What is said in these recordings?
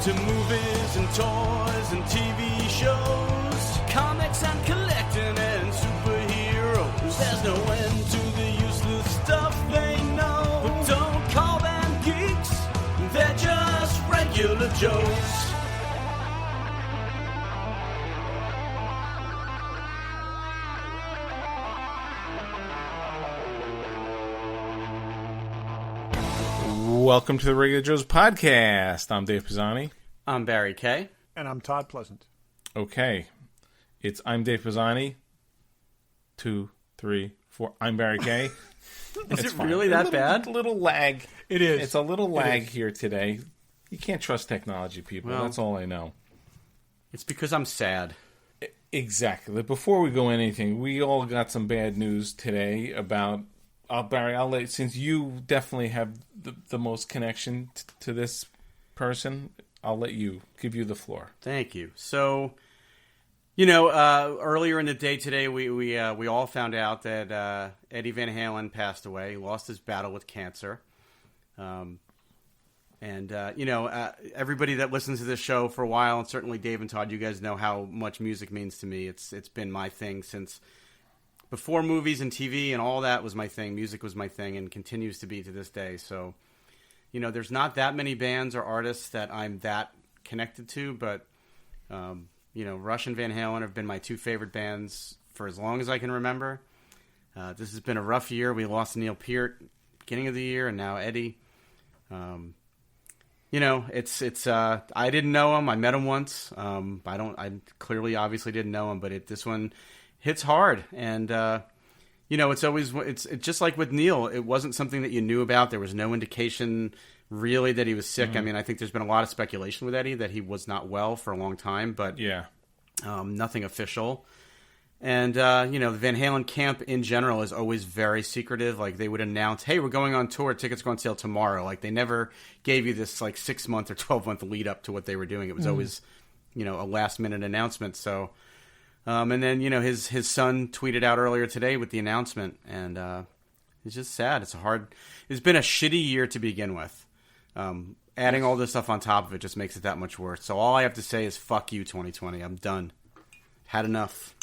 To movies and toys and TV shows, comics and collecting and superheroes. There's no end to the useless stuff they know. But don't call them geeks, they're just regular Joes. Welcome to the Regular Joe's podcast. I'm Dave Pisani. I'm Barry Kay. And I'm Todd Pleasant. Okay. I'm Dave Pisani. 2, 3, 4. I'm Barry Kay. Is it really that bad? A little lag. It is. It's a little lag here today. You can't trust technology, people. Well, that's all I know. It's because I'm sad. Exactly. Before we go anything, we all got some bad news today about... Barry, I'll let, since you definitely have the most connection to this person, I'll let you, give you the floor. Thank you. So, earlier in the day today, we all found out that Eddie Van Halen passed away. He lost his battle with cancer. Everybody that listens to this show for a while, and certainly Dave and Todd, you guys know how much music means to me. It's been my thing since... Before movies and TV and all that was my thing, music was my thing and continues to be to this day. So, there's not that many bands or artists that I'm that connected to, but, Rush and Van Halen have been my two favorite bands for as long as I can remember. This has been a rough year. We lost Neil Peart beginning of the year and now Eddie. I didn't know him. I met him once. I clearly obviously didn't know him, but this one hits hard, and it's just like with Neil. It wasn't something that you knew about. There was no indication really that he was sick. Mm-hmm. I mean, I think there's been a lot of speculation with Eddie that he was not well for a long time, but nothing official. And the Van Halen camp in general is always very secretive. Like, they would announce, "Hey, we're going on tour. Tickets go on sale tomorrow." Like, they never gave you this 6-month or 12-month lead up to what they were doing. It was always a last minute announcement. So. And then, his son tweeted out earlier today with the announcement, and it's just sad. It's been a shitty year to begin with. Adding all this stuff on top of it just makes it that much worse. So all I have to say is fuck you, 2020. I'm done. Had enough.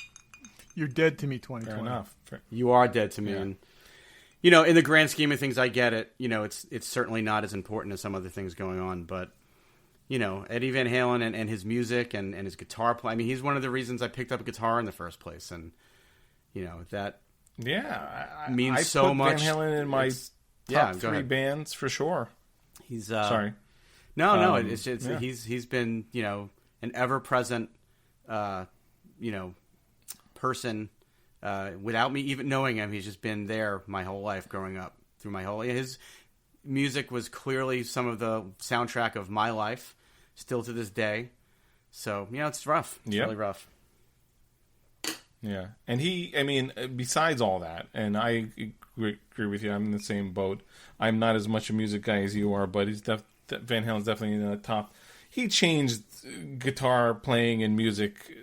You're dead to me, 2020. Fair enough. You are dead to me. Yeah. And, in the grand scheme of things, I get it. It's certainly not as important as some other things going on, but... Eddie Van Halen and his music and his guitar play. I mean, he's one of the reasons I picked up a guitar in the first place. And, that means so much. Van Halen in my top 3 bands for sure. He's sorry. No. It's he's been, an ever-present, person without me even knowing him. He's just been there my whole life growing up his music was clearly some of the soundtrack of my life, still to this day. So, it's rough. It's really rough. Yeah. And besides all that, and I agree with you, I'm in the same boat. I'm not as much a music guy as you are, but Van Halen's definitely in the top. He changed guitar playing and music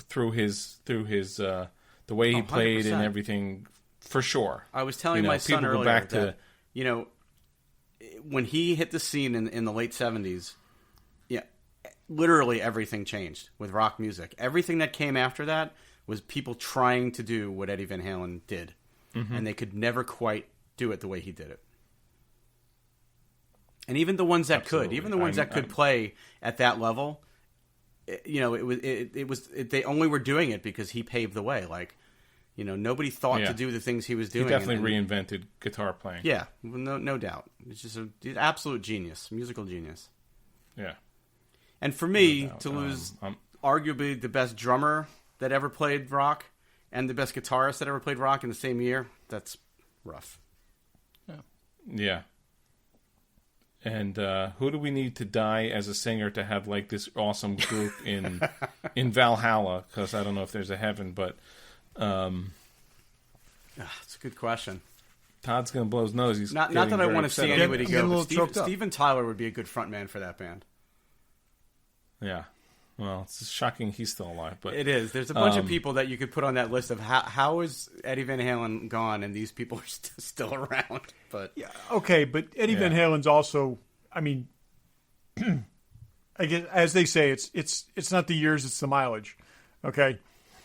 through his the way he played 100%. And everything, for sure. I was telling my son earlier that... when he hit the scene in the late 70s, literally everything changed with rock music. Everything that came after that was people trying to do what Eddie Van Halen did. Mm-hmm. And they could never quite do it the way he did it. And even the ones that could play at that level, they only were doing it because he paved the way. Like, nobody thought to do the things he was doing. He definitely reinvented guitar playing. Yeah, no doubt. It's just an absolute genius, musical genius. Yeah. And for me, to lose arguably the best drummer that ever played rock and the best guitarist that ever played rock in the same year, that's rough. Yeah. And who do we need to die as a singer to have this awesome group in Valhalla? Because I don't know if there's a heaven, but... It's a good question. Todd's going to blow his nose. He's not that I want to see anybody go. Steven Tyler would be a good frontman for that band. Yeah. Well, it's shocking he's still alive, but it is. There's a bunch of people that you could put on that list of how is Eddie Van Halen gone, and these people are still around. But yeah, okay, but Eddie Van Halen's also, I mean, I guess, as they say, it's not the years, it's the mileage. Okay,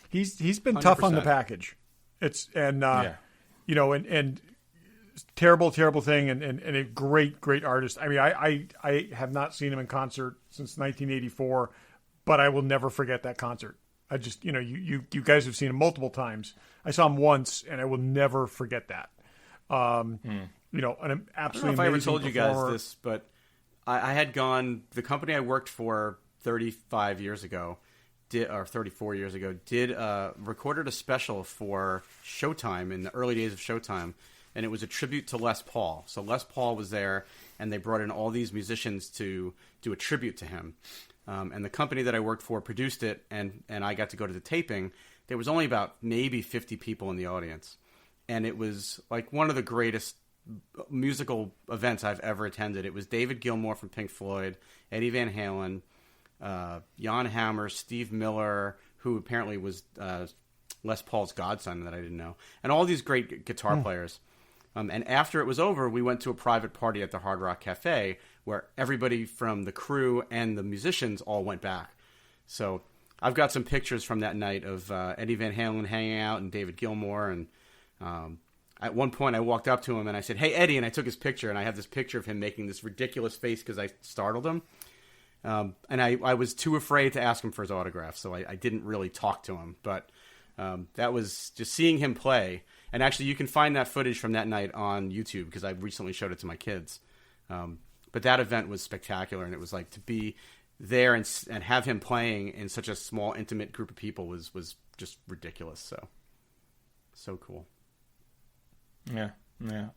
he's been tough on the 100%. package. It's and Yeah. you know, and terrible thing, and a great artist. I mean, I have not seen him in concert since 1984, but I will never forget that concert. I just, you guys have seen him multiple times. I saw him once, and I will never forget that. You know, an absolutely I don't know if I ever amazing told you guys performer. this, but I had gone. The company I worked for 35 years ago, or 34 years ago, recorded a special for Showtime in the early days of Showtime, and it was a tribute to Les Paul. So Les Paul was there, and they brought in all these musicians to do a tribute to him. And the company that I worked for produced it, and I got to go to the taping. There was only about maybe 50 people in the audience, and it was like one of the greatest musical events I've ever attended. It was David Gilmour from Pink Floyd, Eddie Van Halen, Jan Hammer, Steve Miller, who apparently was Les Paul's godson that I didn't know, and all these great guitar players. And after it was over, we went to a private party at the Hard Rock Cafe where everybody from the crew and the musicians all went back. So I've got some pictures from that night of Eddie Van Halen hanging out and David Gilmour. And at one point I walked up to him and I said, "Hey, Eddie," and I took his picture. And I have this picture of him making this ridiculous face because I startled him. And I was too afraid to ask him for his autograph, so I didn't really talk to him. But that was just seeing him play. And actually, you can find that footage from that night on YouTube because I recently showed it to my kids. But that event was spectacular, and it was like to be there and have him playing in such a small, intimate group of people was just ridiculous. So cool. Yeah.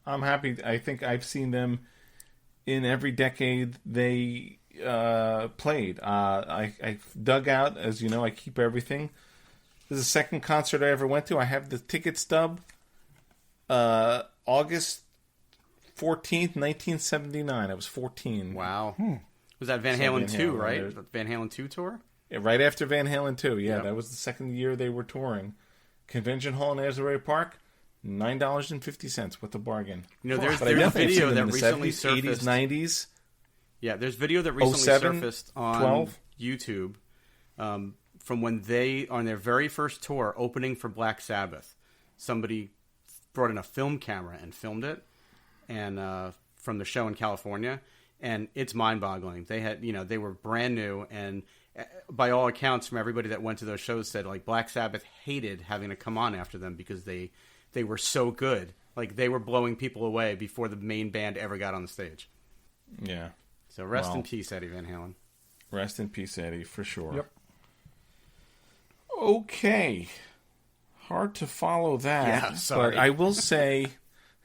I'm happy. I think I've seen them in every decade they played. I dug out, as you know, I keep everything. This is the second concert I ever went to. I have the ticket stub. August 14th, 1979. I was 14. Wow. Was that Van Halen 2, right? Van Halen 2 tour? Yeah, right after Van Halen 2. Yeah, Yep. That was the second year they were touring. Convention Hall in Asbury Park, $9.50. What a bargain. There's But I definitely have video seen them that in the recently 70s, 80s, surfaced. 90s. Yeah, there's video that recently 07, surfaced on 12. YouTube from when they, on their very first tour, opening for Black Sabbath. Somebody brought in a film camera and filmed it, and from the show in California, and it's mind-boggling. They had, they were brand new, and by all accounts, from everybody that went to those shows, said like Black Sabbath hated having to come on after them because they were so good. Like they were blowing people away before the main band ever got on the stage. Yeah. So rest in peace, Eddie Van Halen. Rest in peace, Eddie, for sure. Yep. Okay. Hard to follow that. Yeah, sorry. But I will say,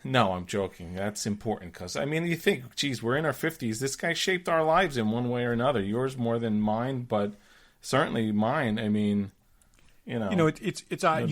no, I'm joking. That's important because, you think, geez, we're in our 50s. This guy shaped our lives in one way or another. Yours more than mine, but certainly mine. It's you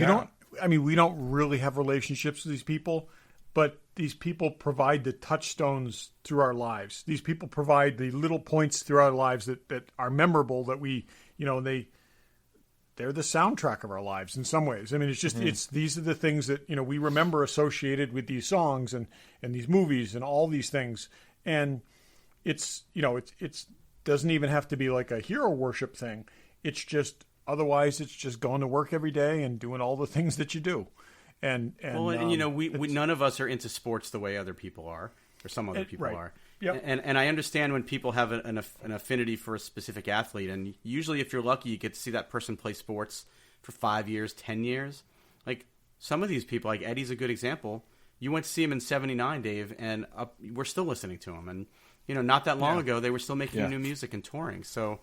don't. We don't really have relationships with these people, but these people provide the touchstones through our lives. These people provide the little points through our lives that are memorable. That we, they're the soundtrack of our lives in some ways. It's just these are the things that we remember associated with these songs and these movies and all these things. And it's doesn't even have to be like a hero worship thing. It's just otherwise it's just going to work every day and doing all the things that you do. And we none of us are into sports the way other people are, or some other people right. are. Yep. And I understand when people have an affinity for a specific athlete, and usually if you're lucky, you get to see that person play sports for 5 years, 10 years. Like some of these people, like Eddie's a good example. You went to see him in '79, Dave, and we're still listening to him. And not that long ago, they were still making new music and touring. So,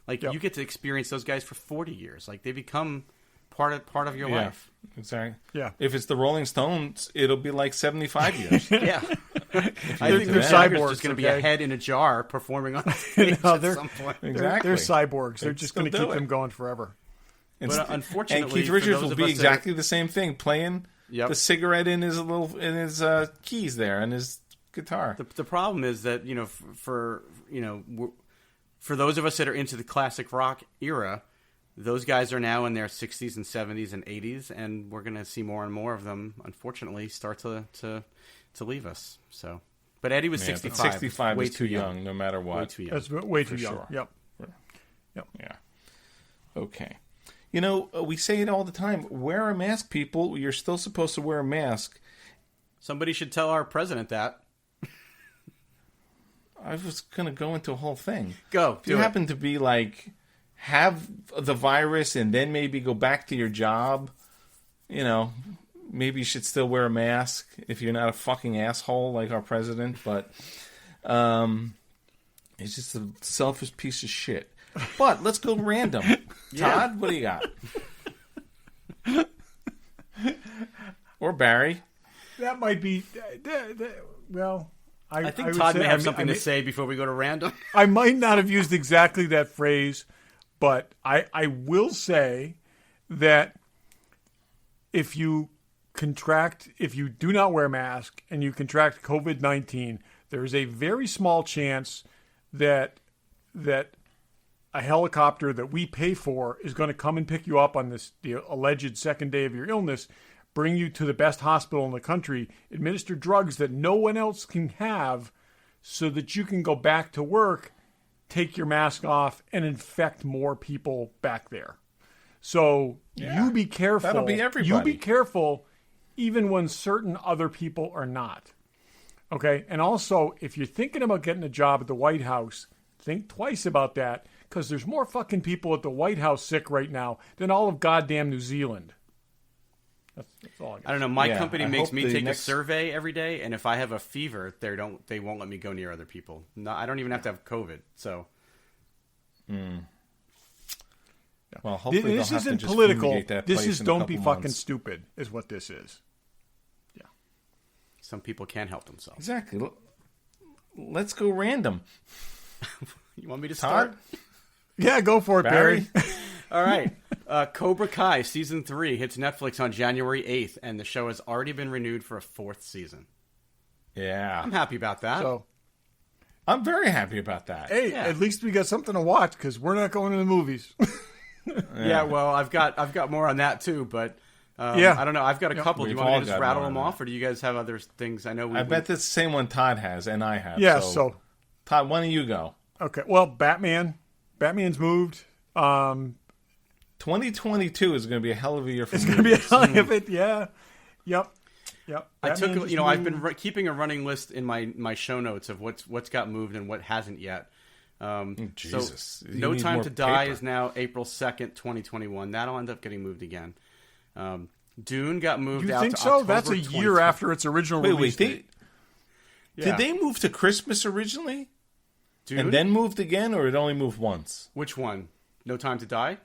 you get to experience those guys for 40 years. Like they become part of your life. Exactly. Yeah. If it's the Rolling Stones, it'll be like 75 years. Yeah. I think they're they're cyborgs, just going to be a head in a jar performing on stage No, at some point. Exactly. They're cyborgs. They're just going to still keep do them it. going forever. But unfortunately, and Keith for Richards those will of be us exactly the same thing, playing Yep. the cigarette in his keys there and his guitar. The problem is that for those of us that are into the classic rock era, those guys are now in their 60s and 70s and 80s, and we're going to see more and more of them, unfortunately, start to leave us. So, but Eddie was 65. 65 way is too young, no matter what. Way too young. That's way too For young. sure. Yep. Yep. Yeah. Okay. You know, we say it all the time. Wear a mask, people. You're still supposed to wear a mask. Somebody should tell our president that. I was going to go into a whole thing. Go. If you happen to be like, have the virus and then maybe go back to your job, you know, maybe you should still wear a mask if you're not a fucking asshole like our president. But he's just a selfish piece of shit. But let's go random. Todd, what do you got? Or Barry? That might be. Well, I think Todd may have something to say before we go to random. I might not have used exactly that phrase, but I will say that if you do not wear a mask and you contract COVID-19, there is a very small chance that a helicopter that we pay for is going to come and pick you up on the alleged second day of your illness, bring you to the best hospital in the country, administer drugs that no one else can have so that you can go back to work, take your mask off, and infect more people back there. So you be careful. That'll be everybody. You be careful even when certain other people are not. Okay? And also, if you're thinking about getting a job at the White House, think twice about that, because there's more fucking people at the White House sick right now than all of goddamn New Zealand. That's all I don't know. My company makes me take a survey every day, and if I have a fever, they won't let me go near other people. No, I don't even have to have COVID. So, well, hopefully this they'll have isn't to just political. fumigate that This place is in a don't couple be fucking months. stupid, is what this is. some people can't help themselves. Exactly. Let's go random. You want me to Todd? start? Yeah, go for it, Barry. All right. Cobra Kai Season 3 hits Netflix on January 8th, and the show has already been renewed for a 4th season. Yeah. I'm happy about that. So, I'm very happy about that. hey, at least we got something to watch because we're not going to the movies. Yeah, well, I've got more on that too, but I don't know. I've got a couple. Do you We've want me all to just got rattle more them on off, or do you guys have other things? I know. I bet that's the same one Todd has and I have. Yeah, so Todd, why don't you go? Okay, well, Batman's moved. 2022 is going to be a hell of a year for It's going to be a hell of it, yeah. Yep. I took, Batman just I've moved. been keeping a running list in my show notes of what's got moved and what hasn't yet. Jesus. So You No need Time more to Die paper. is now April 2nd, 2021. That'll end up getting moved again. Dune got moved You out think to so? October That's a year 2020. after its original release date. Did they move to Christmas originally? Dune? And then moved again, or it only moved once? Which one? No Time to Die?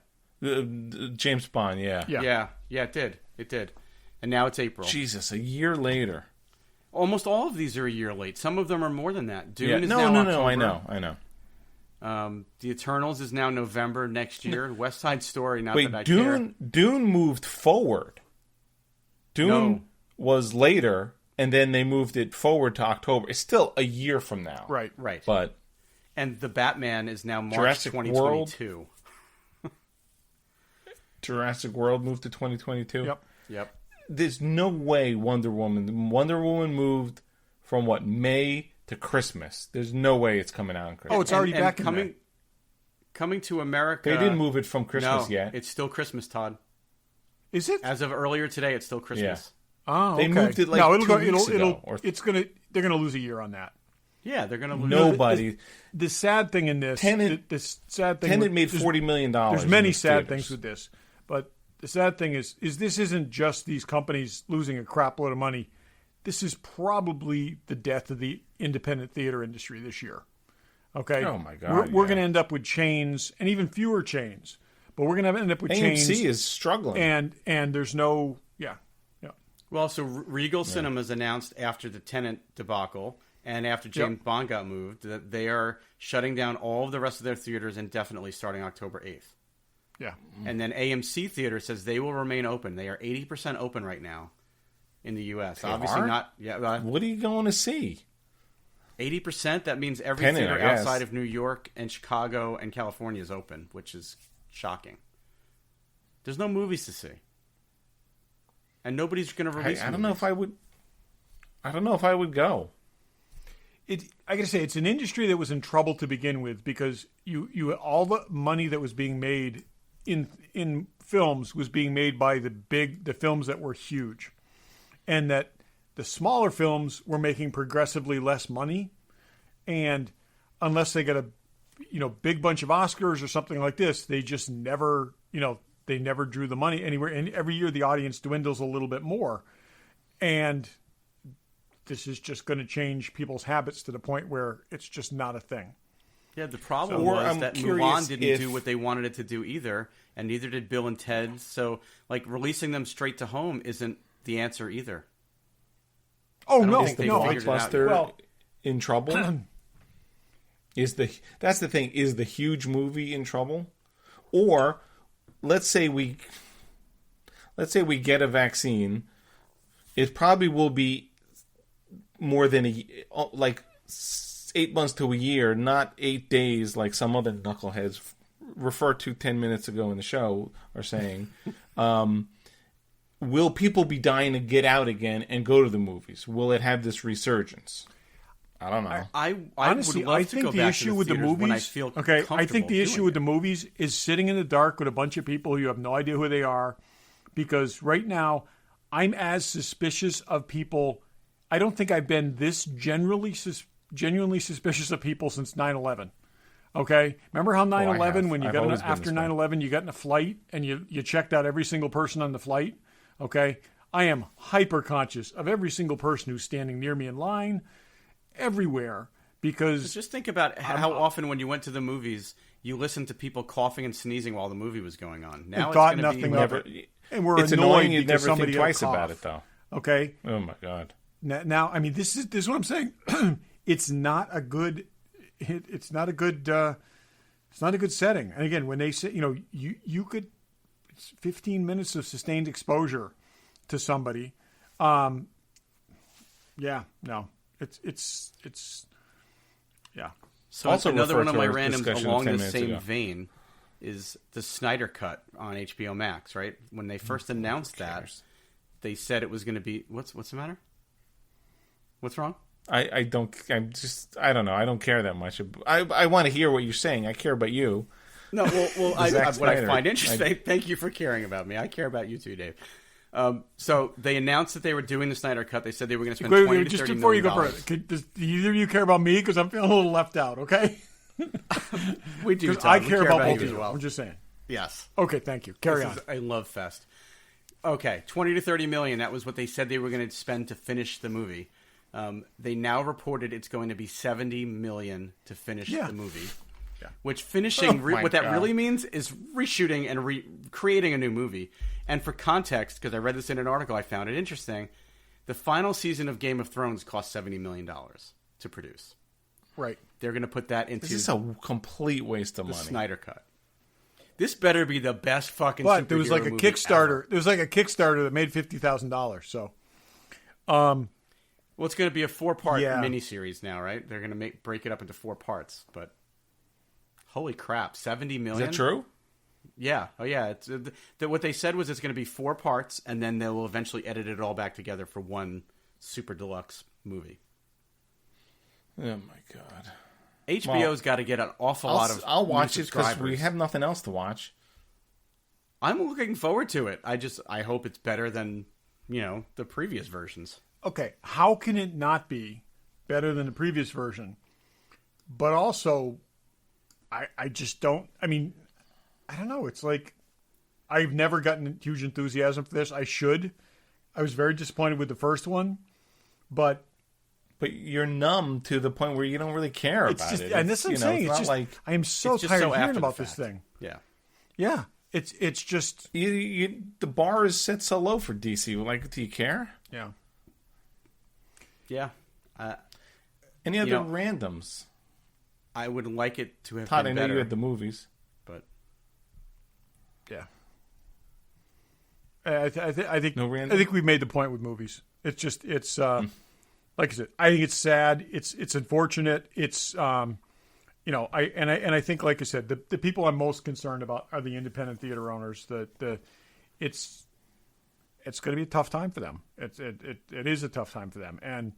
James Bond, yeah. Yeah, it did. And now it's April. Jesus, a year later. Almost all of these are a year late. Some of them are more than that. Dune is No, now no, October. I know. The Eternals is now November next year. West Side Story, not Wait, that I care. Dune moved forward. Dune No. was later, and then they moved it forward to October. It's still a year from now. Right. But And the Batman is now March Jurassic 2022. Jurassic World moved to 2022. Yep. There's no way Wonder Woman moved from May to Christmas. There's no way it's coming out on Christmas. Oh, it's already back in coming to America. They didn't move it from Christmas no, yet. It's still Christmas, Todd. Is it? As of earlier today, it's still Christmas. Oh, They okay. moved it like no, 2 weeks ago, or- they're gonna lose a year on that. Yeah, they're going to lose. Nobody. The sad thing in this, Tenet- the sad thing, Tenet made $40 million. There's in many the sad theaters. things with this, but the sad thing is this isn't just these companies losing a crap load of money. This is probably the death of the independent theater industry this year. Okay. Oh my God, We're going to end up with chains and even fewer chains, but we're going to end up with chains. AMC is struggling. and there's no Well, so Regal Cinemas announced after the Tenet debacle and after James Bond got moved that they are shutting down all of the rest of their theaters indefinitely starting October 8th. Yeah. And then AMC Theater says they will remain open. They are 80% open right now in the U.S. Obviously are? not. Yeah, What are you going to see? 80%. That means every Tenet, theater I guess. outside of New York and Chicago and California is open, which is shocking. There's no movies to see, and nobody's going to release. I don't know if I would. I don't know if I would go. I got to say, it's an industry that was in trouble to begin with because you all the money that was being made in films was being made by the films that were huge, and that the smaller films were making progressively less money, and unless they got a big bunch of Oscars or something like this, they just never they never drew the money anywhere, and every year the audience dwindles a little bit more, and this is just going to change people's habits to the point where it's just not a thing. Yeah, the problem was that Mulan didn't do what they wanted it to do either, and neither did Bill and Ted. So, releasing them straight to home isn't the answer either. Oh no, is the blockbuster in trouble? That's the thing? Is the huge movie in trouble? Or let's say we get a vaccine, it probably will be more than 8 months to a year, not 8 days like some other knuckleheads referred to 10 minutes ago in the show are saying. Will people be dying to get out again and go to the movies? Will it have this resurgence? I don't know. I honestly, would love I to think go the back issue to the with the theaters movies. when I feel I think the issue with the movie movies is sitting in the dark with a bunch of people you have no idea who they are, because right now I'm as suspicious of people. I don't think I've been this genuinely suspicious of people since 9/11. Okay, remember how 9/11 when you got after 9/11 you got in a flight and you checked out every single person on the flight. Okay, I am hyper conscious of every single person who's standing near me in line, everywhere, because just think about how often when you went to the movies you listened to people coughing and sneezing while the movie was going on. Now thought nothing of it, and we're it's annoyed annoying. You because never somebody think twice had a about cough. it, though. Okay. Oh my God. Now, I mean, this is what I'm saying. It's not a good. It's not a good. It's not a good setting. And again, when they say, you could, it's 15 minutes of sustained exposure to somebody. Yeah, no, it's yeah. So Also another one of my referred to our randoms discussion along 10 the minutes same ago. vein is the Snyder Cut on HBO Max. Right when they first announced that, they said it was going to be what's the matter? What's wrong? I don't know. I don't care that much. I want to hear what you're saying. I care about you. No, well, what I Snyder. find interesting. Thank you for caring about me. I care about you too, Dave. So they announced that they were doing the Snyder Cut. They said they were going to spend $20 to just $30 before you million. go further, does either of you care about me? Because I'm feeling a little left out. Okay. We do. Because I Todd. We care about both you of as you. well. I'm just saying. Yes. Okay, thank you. Carry This on. is a love fest. Okay, 20 to 30 million. That was what they said they were going to spend to finish the movie. They now reported it's going to be 70 million to finish the movie. Yeah. Which finishing, what that God. really means is reshooting and creating a new movie. And for context, because I read this in an article, I found it interesting. The final season of Game of Thrones cost $70 million to produce. Right. They're going to put that into This is a complete waste of the money. Snyder Cut. This better be the best fucking. But there was like a superhero movie Kickstarter. ever. There was like a Kickstarter that made $50,000. So, Well, it's going to be a 4-part Yeah. miniseries now, right? They're going to break it up into 4 parts. But holy crap, 70 million. Is that true? Yeah. Oh, yeah. It's what they said was it's going to be 4 parts, and then they will eventually edit it all back together for one super deluxe movie. Oh my God. HBO's got to get an awful lot of. I'll new watch it because we subscribers. have nothing else to watch. I'm looking forward to it. I hope it's better than the previous versions. okay, how can it not be better than the previous version? But also, I just don't. I mean, I don't know. It's like I've never gotten huge enthusiasm for this. I should. I was very disappointed with the first one, but you're numb to the point where you don't really care it's about just, it. and this I'm saying. It's not just like I am so It's just tired so of after hearing the about this fact. thing. Yeah. Yeah, it's just the bar is set so low for DC. Like, do you care? yeah. Yeah. Any other You know, randoms? I would like it to have Todd, I been know better. you had the movies. But Yeah. I think No random? I think we've made the point with movies. It's just like I said. I think it's sad. It's unfortunate. It's I think like I said, the people I'm most concerned about are the independent theater owners. It's going to be a tough time for them. It is a tough time for them, and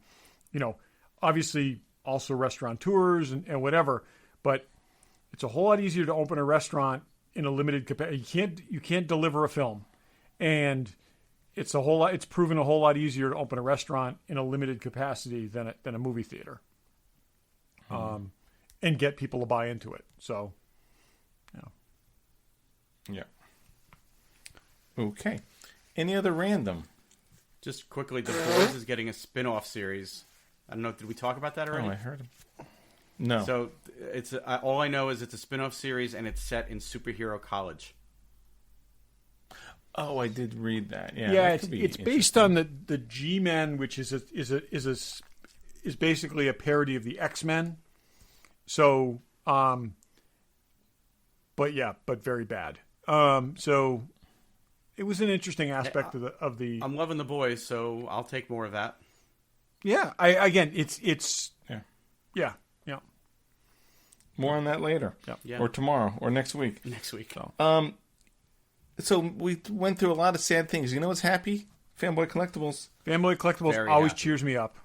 obviously also restaurateurs and whatever. But it's a whole lot easier to open a restaurant in a limited capacity. You can't deliver a film, and it's proven a whole lot easier to open a restaurant in a limited capacity than a movie theater, and get people to buy into it. So, yeah. Okay. Any other random? Just quickly, The Boys is getting a spin-off series. I don't know. Did we talk about that already? Oh, I heard him. No. So it's all I know is it's a spin-off series and it's set in superhero college. Oh, I did read that. Yeah, yeah. that It's based on the G-Men, which is basically a parody of the X-Men. So, but very bad. So it was an interesting aspect of the. I'm loving The Boys, so I'll take more of that. Yeah, it's yeah. More on that later. Yeah. Or tomorrow, or next week. Next week. So we went through a lot of sad things. You know what's happy? Fanboy Collectibles. Fanboy Collectibles Very always happy. cheers me up.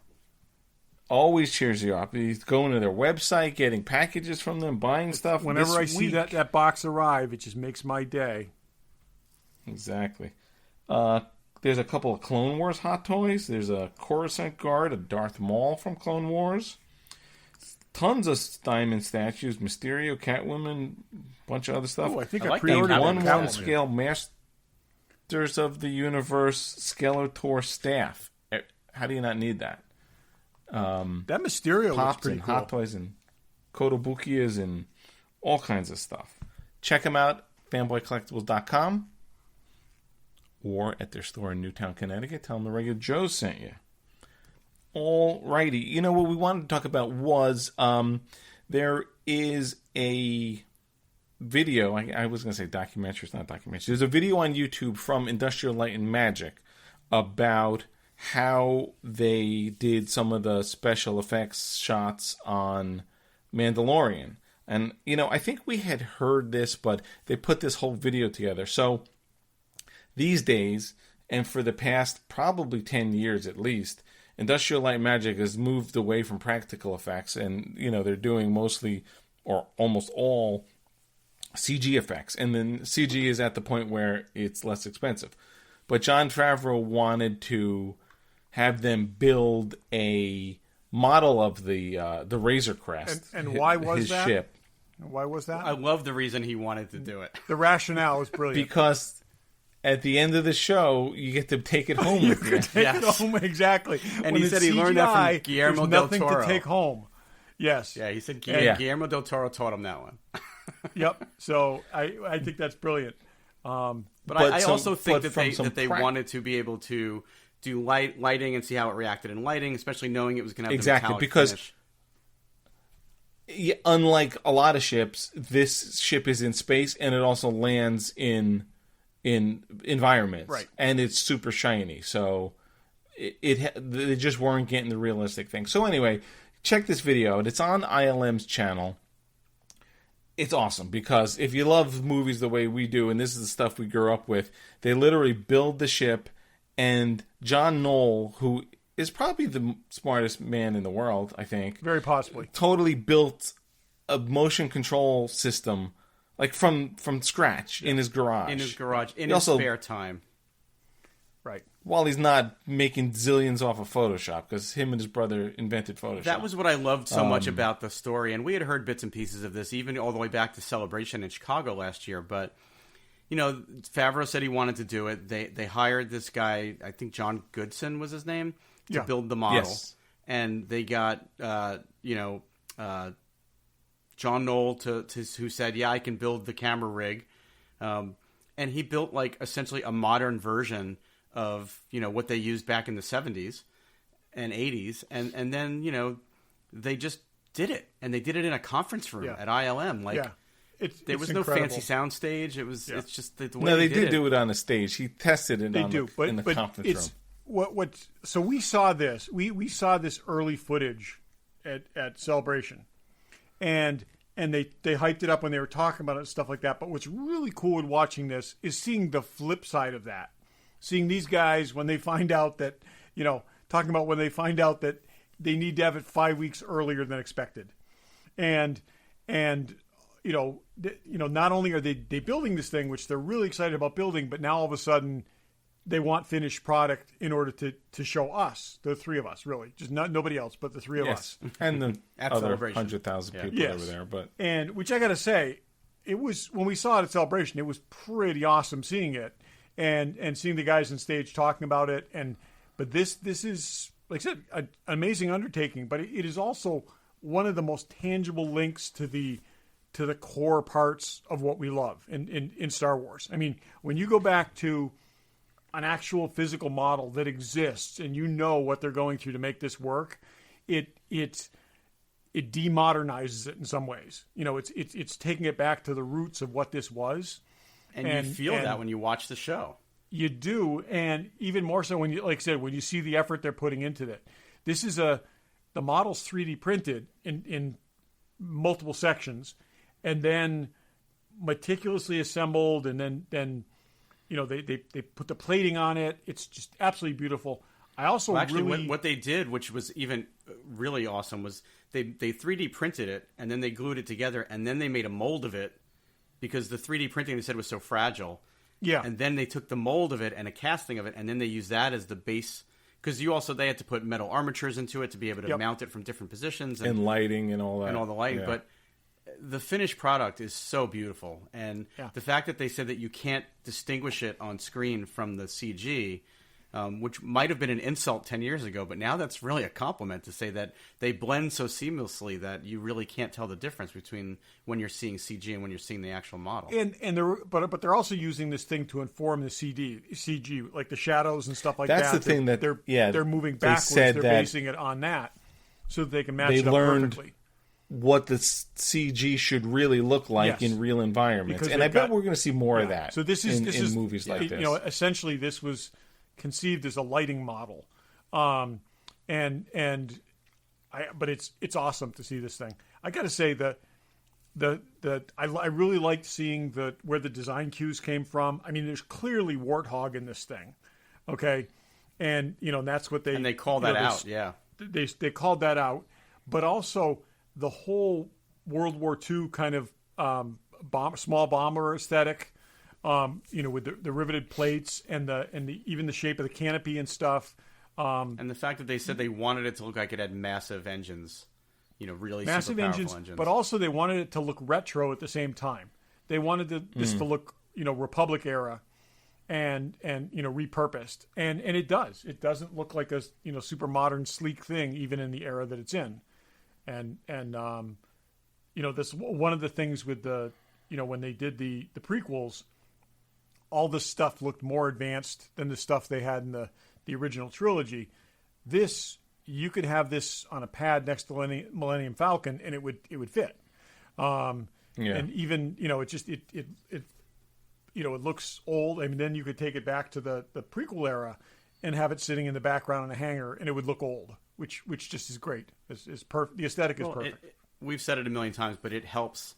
Always cheers you up. He's going to their website, getting packages from them, buying stuff. Whenever I see week. that box arrive, it just makes my day. Exactly. There's a couple of Clone Wars hot toys. There's a Coruscant Guard, a Darth Maul from Clone Wars. Tons of diamond statues, Mysterio, Catwoman, bunch of other stuff. Oh, I think I I like pre-ordered that. that 1/1 Catwoman. scale Masters of the Universe Skeletor staff. How do you not need that? That Mysterio looks Pops pretty and cool. hot toys and Kotobukias and all kinds of stuff. Check them out, fanboycollectibles.com, or at their store in Newtown, Connecticut. Tell them the Regular Joe sent you. All righty. You know, what we wanted to talk about was there is a video. I was going to say documentary. It's not a documentary. There's a video on YouTube from Industrial Light and Magic about how they did some of the special effects shots on Mandalorian. And, you know, I think we had heard this, but they put this whole video together. So these days, and for the past probably 10 years at least, Industrial Light and Magic has moved away from practical effects, and, you know, they're doing mostly or almost all CG effects. And then CG is at the point where it's less expensive. But Jon Favreau wanted to have them build a model of the Razor Crest. And why was his that? ship. Why was that? I love the reason he wanted to do it. The rationale was brilliant. Because at the end of the show, you get to take it home you with you. could take it Yes. home, exactly. And When he it's said he learned that from CGI, Guillermo there's del nothing Toro. to take home. Yes. Yeah, he said Yeah. Guillermo del Toro taught him that one. Yep. So I think that's brilliant. But I also think that from some they wanted to be able to do lighting and see how it reacted in lighting, especially knowing it was going to have Exactly, the metallic because finish. Yeah, unlike a lot of ships, this ship is in space and it also lands in environments, Right. And it's super shiny, so they just weren't getting the realistic thing. So anyway, check this video out. It's on ILM's channel. It's awesome because if you love movies the way we do, and this is the stuff we grew up with, they literally build the ship, and John Knoll, who is probably the smartest man in the world, I think, Very possibly. totally built a motion control system like from scratch in his garage. In his garage, in He his also- spare time. Right. While he's not making zillions off of Photoshop, because him and his brother invented Photoshop. That was what I loved so much about the story, and we had heard bits and pieces of this, even all the way back to Celebration in Chicago last year. But you know, Favreau said he wanted to do it. They hired this guy, I think John Goodson was his name, to Yeah. build the model, Yes. and they got John Knoll who said, "Yeah, I can build the camera rig," and he built like essentially a modern version of what they used back in the 70s and 80s, and then they just did it, and they did it in a conference room Yeah. at ILM. Like Yeah. there It's was incredible. no fancy sound stage. It was it's just the way No, they did did it. do it on the stage. He tested it They on do, in the but conference it's room. so we saw this. We saw this early footage at Celebration, and they hyped it up when they were talking about it and stuff like that. But what's really cool with watching this is seeing the flip side of that. Seeing these guys when they find out that talking about when they find out that they need to have it 5 weeks earlier than expected, and not only are they building this thing, which they're really excited about building, but now all of a sudden they want finished product in order to show us, the three of us, really, just nobody else, but the three of us, and the other Celebration. 100,000 people over there. But which I got to say, it was, when we saw it at Celebration, it was pretty awesome seeing it and seeing the guys on stage talking about it. But this is, like I said, an amazing undertaking, but it is also one of the most tangible links to the core parts of what we love in Star Wars. I mean, when you go back to an actual physical model that exists and you know what they're going through to make this work, it demodernizes it in some ways. It's taking it back to the roots of what this was. And you feel that when you watch the show. You do, and even more so when you, like I said, when you see the effort they're putting into it. This is the model's 3D printed in multiple sections, and then meticulously assembled, and then they put the plating on it. It's just absolutely beautiful. I also what they did, which was even really awesome, was they 3D printed it, and then they glued it together, and then they made a mold of it because the 3D printing, they said, was so fragile. Yeah. And then they took the mold of it and a casting of it, and then they used that as the base, because they had to put metal armatures into it to be able to mount it from different positions and lighting and all that, and all the lighting. Yeah. But the finished product is so beautiful, and the fact that they said that you can't distinguish it on screen from the CG, which might have been an insult 10 years ago, but now that's really a compliment to say that they blend so seamlessly that you really can't tell the difference between when you're seeing CG and when you're seeing the actual model. But they're also using this thing to inform the CG, like the shadows and stuff like that. That's the thing that they're moving backwards. They're basing it on that so that they can match it up perfectly. What the CG should really look like in real environments, and I bet we're going to see more of that. So this is movies like this. Essentially, this was conceived as a lighting model, but it's awesome to see this thing. I got to say that I really liked seeing where the design cues came from. I mean, there's clearly Warthog in this thing, okay, and that's what they call that out. They called that out, but also the whole World War II kind of small bomber aesthetic. With the riveted plates and even the shape of the canopy and stuff. And the fact that they said they wanted it to look like it had massive engines, really massive super powerful engines. But also they wanted it to look retro at the same time. They wanted this to look, Republic era and repurposed. And it does. It doesn't look like a, super modern, sleek thing, even in the era that it's in. And this one of the things with the, when they did the prequels, all this stuff looked more advanced than the stuff they had in the original trilogy. This, you could have this on a pad next to Millennium Falcon, and it would fit. And even it looks old. I mean, then you could take it back to the prequel era and have it sitting in the background in a hangar, and it would look old, which just is great. Is perfect. The aesthetic is perfect. We've said it a million times, but it helps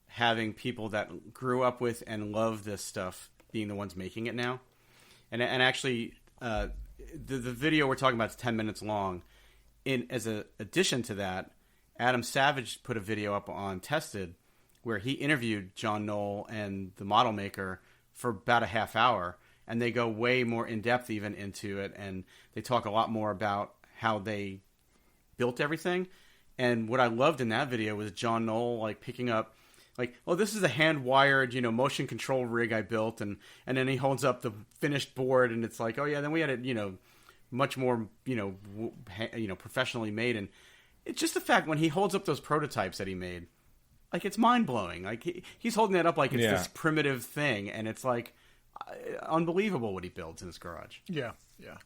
having people that grew up with and love this stuff being the ones making it now. And actually, the video we're talking about is 10 minutes long. As an addition to that, Adam Savage put a video up on Tested where he interviewed John Knoll and the model maker for about a half hour, and they go way more in depth even into it, and they talk a lot more about how they built everything. And what I loved in that video was John Knoll picking up, this is a hand-wired, motion control rig I built, and then he holds up the finished board, and it's like, oh yeah, then we had it, much more, professionally made, and it's just the fact when he holds up those prototypes that he made, it's mind-blowing. He's holding that up like it's this primitive thing, and it's unbelievable what he builds in his garage. Yeah.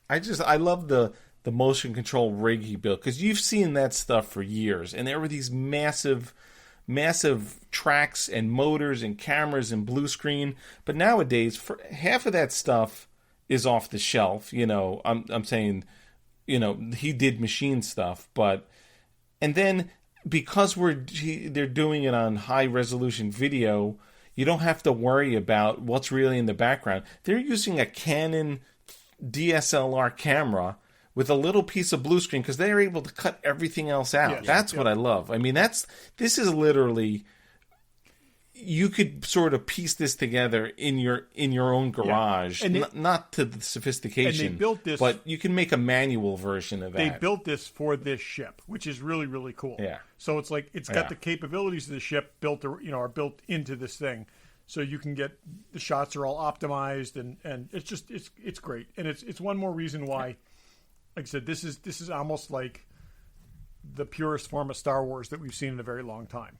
I love the motion control rig he built, because you've seen that stuff for years, and there were these massive tracks and motors and cameras and blue screen. But nowadays, half of that stuff is off the shelf. I'm saying, he did machine stuff, and then because they're doing it on high resolution video, you don't have to worry about what's really in the background. They're using a Canon DSLR camera with a little piece of blue screen because they're able to cut everything else out. Yes. That's what I love. I mean, this is literally, you could sort of piece this together in your own garage, and not to the sophistication. And they built this, but you can make a manual version of that. They built this for this ship, which is really, really cool. Yeah. So it's like it's got the capabilities of the ship are built into this thing. So you can get the shots are all optimized, and it's just it's great, and it's one more reason why, like I said, this is almost like the purest form of Star Wars that we've seen in a very long time.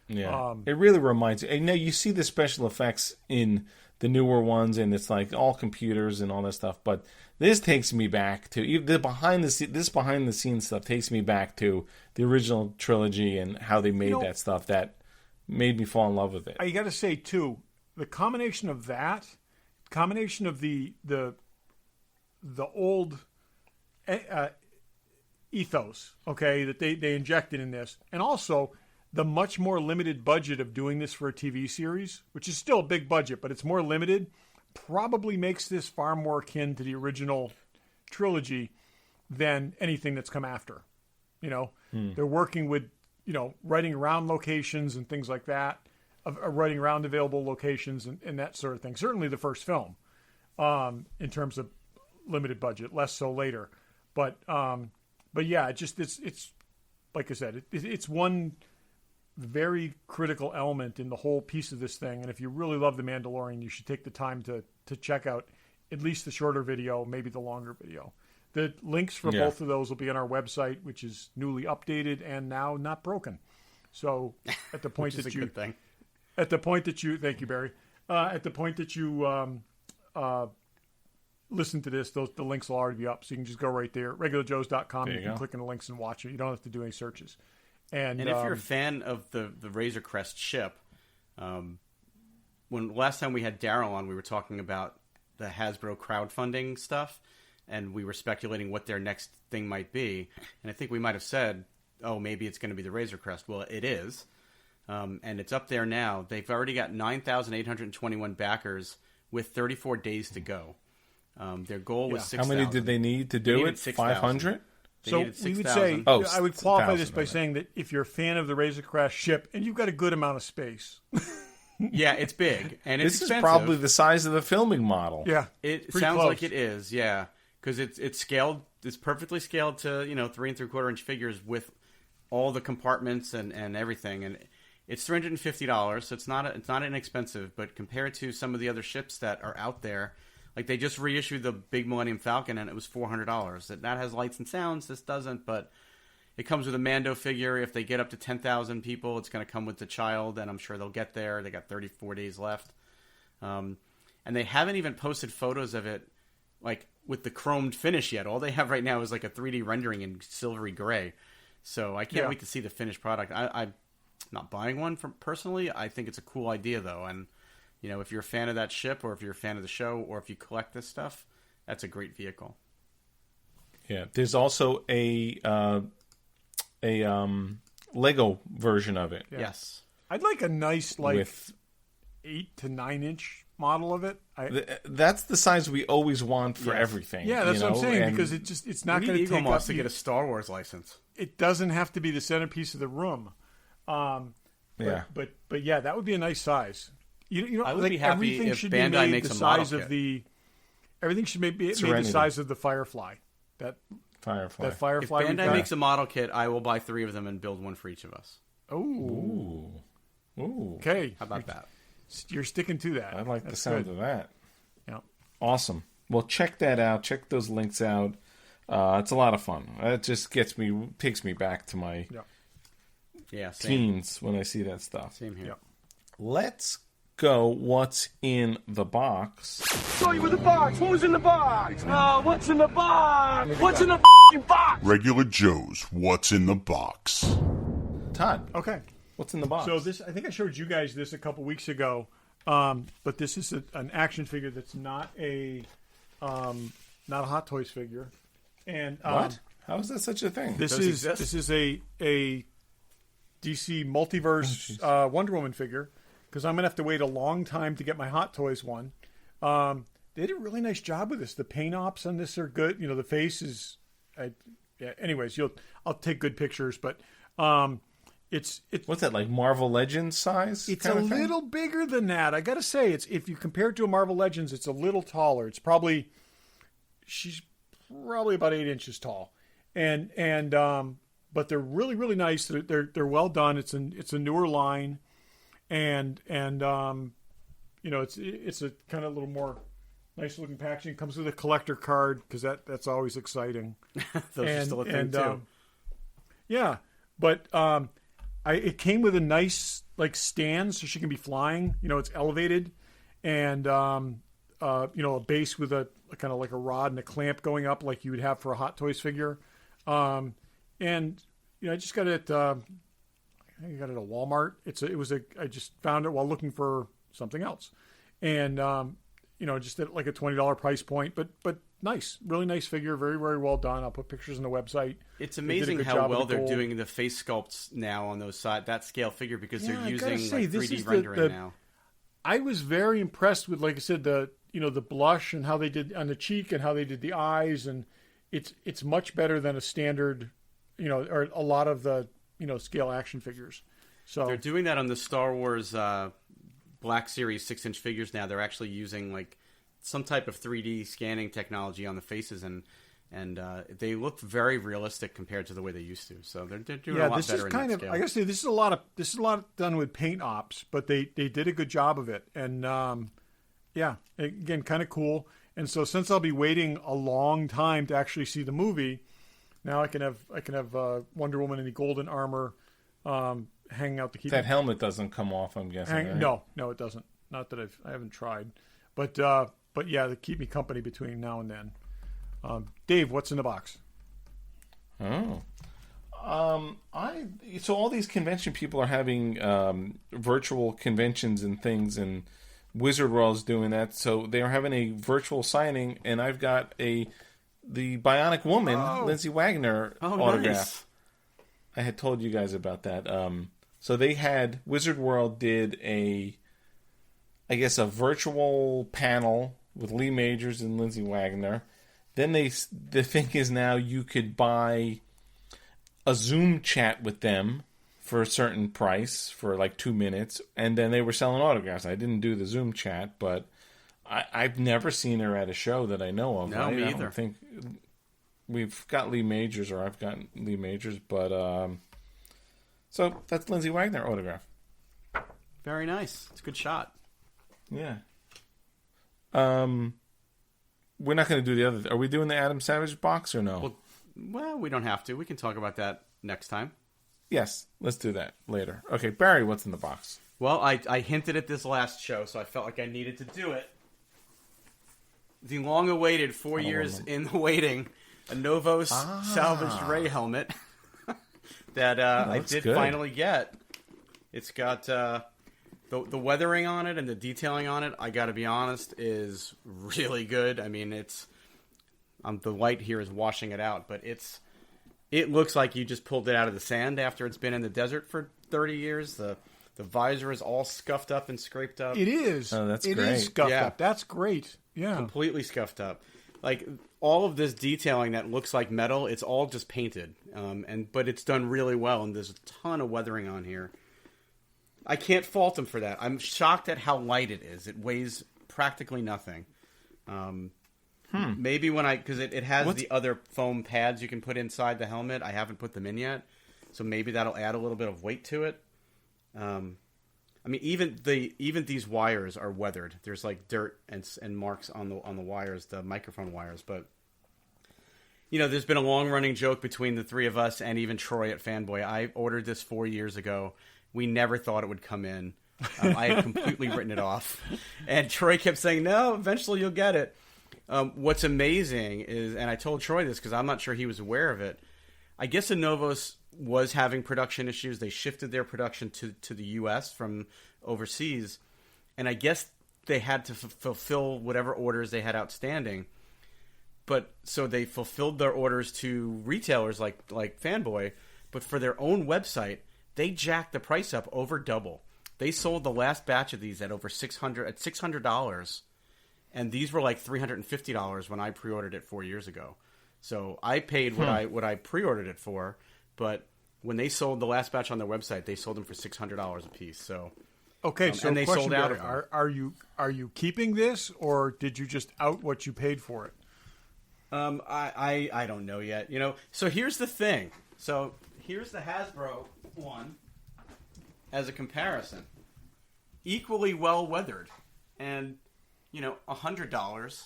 Yeah, it really reminds you. And now you see the special effects in the newer ones, and it's like all computers and all that stuff. But this takes me back to the behind the scenes stuff. Takes me back to the original trilogy and how they made that stuff. That made me fall in love with it. I got to say too, the combination of the old ethos, okay, that they injected in this, and also the much more limited budget of doing this for a TV series, which is still a big budget, but it's more limited, probably makes this far more akin to the original trilogy than anything that's come after. They're working with, writing around locations and things like that, writing around available locations and that sort of thing. Certainly the first film, in terms of limited budget, less so later. But yeah, it's like I said, it's one very critical element in the whole piece of this thing. And if you really love The Mandalorian, you should take the time to check out at least the shorter video, maybe the longer video. The links for both of those will be on our website, which is newly updated and now not broken. So at the point thank you, Barry. At the point that you listen to this, the links will already be up. So you can just go right there, regularjoes.com. You can click on the links and watch it. You don't have to do any searches. And if you're a fan of the Razor Crest ship, when last time we had Daryl on, we were talking about the Hasbro crowdfunding stuff, and we were speculating what their next thing might be. And I think we might have said, oh, maybe it's going to be the Razor Crest. Well, it is. And it's up there now. They've already got 9,821 backers with 34 days to go. Their goal was 6,000. How many did they need to do it? 500? So we would say, I would qualify this by saying that if you're a fan of the Razor Crest ship and you've got a good amount of space. Yeah, it's big. And it's expensive. Is probably the size of the filming model. Yeah. It sounds like it is, yeah. Because it's scaled, it's perfectly scaled to, 3 3/4 inch figures with all the compartments and everything. And it's $350, so it's not inexpensive, but compared to some of the other ships that are out there, like they just reissued the big Millennium Falcon and it was $400. That has lights and sounds. This doesn't, but it comes with a Mando figure. If they get up to 10,000 people, it's going to come with the child, and I'm sure they'll get there. They got 34 days left. And they haven't even posted photos of it like with the chromed finish yet. All they have right now is like a 3D rendering in silvery gray. So I can't wait to see the finished product. I'm not buying one personally. I think it's a cool idea though, and if you're a fan of that ship, or if you're a fan of the show, or if you collect this stuff, that's a great vehicle. Yeah, there's also a Lego version of it. Yeah. Yes, I'd like a nice 8 to 9 inch model of it. That's the size we always want for everything. Yeah, that's what I'm saying, because it's not going to take up to get a Star Wars license. It doesn't have to be the centerpiece of the room. But yeah, that would be a nice size. I would be happy if Bandai makes a model kit. Everything should be made the size of the Firefly. That Firefly. If Bandai makes a model kit, I will buy 3 of them and build one for each of us. Ooh. Ooh. Okay. How about that? You're sticking to that. I like the sound of that. Yeah. Awesome. Well, check that out. Check those links out. It's a lot of fun. It just takes me back to my teens when I see that stuff. Same here. Yeah. Let's go. What's in the box? Show you with the box. Who's in the box? What's in the box? What's in the box? Regular Joe's What's in the Box. Todd. Okay. What's in the box? So I think I showed you guys this a couple weeks ago, but this is an action figure that's not a Hot Toys figure. And what? How is that such a thing? This is a DC Multiverse Wonder Woman figure, because I'm gonna have to wait a long time to get my Hot Toys one. They did a really nice job with this. The paint ops on this are good. The face is yeah. Anyways, I'll take good pictures, but it's what's that, like Marvel Legends size? It's a little bigger than that. I got to say, if you compare it to a Marvel Legends, it's a little taller. She's probably about 8 inches tall, and but they're really, really nice. They're well done. It's a newer line, and it's a kind of a little more nice looking packaging. It comes with a collector card because that's always exciting. Those are still a thing too. Yeah, but it came with a nice like stand so she can be flying. It's elevated, and a base with a kind of like a rod and a clamp going up like you would have for a Hot Toys figure. And I just got it. I got it at Walmart. I just found it while looking for something else, and just at like a $20 price point, but nice, really nice figure, very, very well done. I'll put pictures on the website. It's amazing how well they're doing the face sculpts now on that scale figure because they're using like 3D rendering now. I was very impressed with, like I said, the blush and how they did on the cheek and how they did the eyes, and it's much better than a standard, or a lot of the scale action figures. So they're doing that on the Star Wars Black Series 6-inch figures now. They're actually using like some type of 3D scanning technology on the faces, and they look very realistic compared to the way they used to. So they're doing a lot better in that scale. I guess this is a lot done with paint ops, but they did a good job of it, and again, kind of cool. And so since I'll be waiting a long time to actually see the movie, now I can have Wonder Woman in the golden armor hanging out to keep that helmet doesn't come off. I'm guessing. Right? No, it doesn't. Not that I haven't tried, but yeah, they keep me company between now and then. Dave, what's in the box? Oh, so all these convention people are having virtual conventions and things, and Wizard World's doing that. So they are having a virtual signing, and I've got the Bionic Woman, Lindsay Wagner autograph. Nice. I had told you guys about that. So they had Wizard World did a virtual panel with Lee Majors and Lindsay Wagner. Then the thing is now you could buy a Zoom chat with them for a certain price for like 2 minutes, and then they were selling autographs. I didn't do the Zoom chat, but I've never seen her at a show that I know of. No, right? me either. I don't think we've got Lee Majors, or I've got Lee Majors, but so that's Lindsay Wagner autograph. Very nice. It's a good shot. Yeah. We're not going to do the other. Are we doing the Adam Savage box or no? Well, we don't have to. We can talk about that next time. Yes, let's do that later. Okay, Barry, what's in the box? Well, I hinted at this last show, so I felt like I needed to do it. The long-awaited 4 years in the waiting, a Novos salvaged Ray helmet that I did finally get. It's got the weathering on it and the detailing on it, I got to be honest, is really good. I mean, the light here is washing it out, but it looks like you just pulled it out of the sand after it's been in the desert for 30 years. The visor is all scuffed up and scraped up. It is. Oh, that's great. It is scuffed up. That's great. Yeah. Completely scuffed up. Like, all of this detailing that looks like metal, it's all just painted. But it's done really well, and there's a ton of weathering on here. I can't fault them for that. I'm shocked at how light it is. It weighs practically nothing. Maybe because it has the other foam pads you can put inside the helmet. I haven't put them in yet, so maybe that'll add a little bit of weight to it. I mean, even these wires are weathered. There's like dirt and marks on the wires, the microphone wires. But there's been a long running joke between the three of us and even Troy at Fanboy. I ordered this 4 years ago. We never thought it would come in. I had completely written it off, and Troy kept saying, "No, eventually you'll get it." What's amazing is, and I told Troy this because I'm not sure he was aware of it. I guess Novos was having production issues. They shifted their production to the U.S. from overseas, and I guess they had to fulfill whatever orders they had outstanding. But so they fulfilled their orders to retailers like Fanboy, but for their own website, they jacked the price up over double. They sold the last batch of these at over $600, and these were like $350 when I pre-ordered it 4 years ago. So I paid what I pre-ordered it for, but when they sold the last batch on their website, they sold them for $600 a piece. So okay, so and they question, sold out Barry, of them. are you keeping this, or did you just out what you paid for it? I don't know yet. So here's the thing. So here's the Hasbro one as a comparison. Equally well weathered, and $100,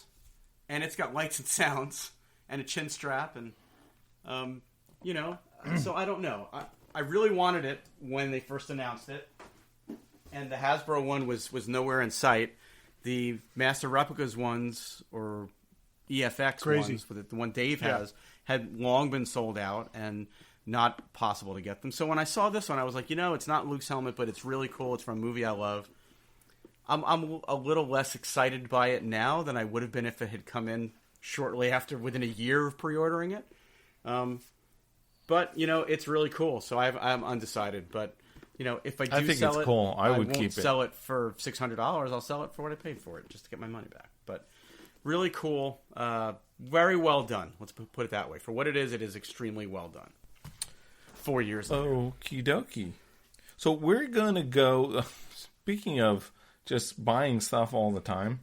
and it's got lights and sounds and a chin strap, and so I don't know. I really wanted it when they first announced it, and the Hasbro one was nowhere in sight. The Master Replicas ones, or EFX ones, the one Dave has, had long been sold out and not possible to get them. So when I saw this one, I was like, it's not Luke's helmet, but it's really cool. It's from a movie I love. I'm a little less excited by it now than I would have been if it had come in shortly after, within a year of pre-ordering it. But it's really cool. So I'm undecided. But if I do think sell it's it, cool. I would won't keep it. Sell it for $600. I'll sell it for what I paid for it, just to get my money back. But really cool. Very well done. Let's put it that way. For what it is extremely well done. 4 years later. Okie dokie. So we're going to go, speaking of just buying stuff all the time,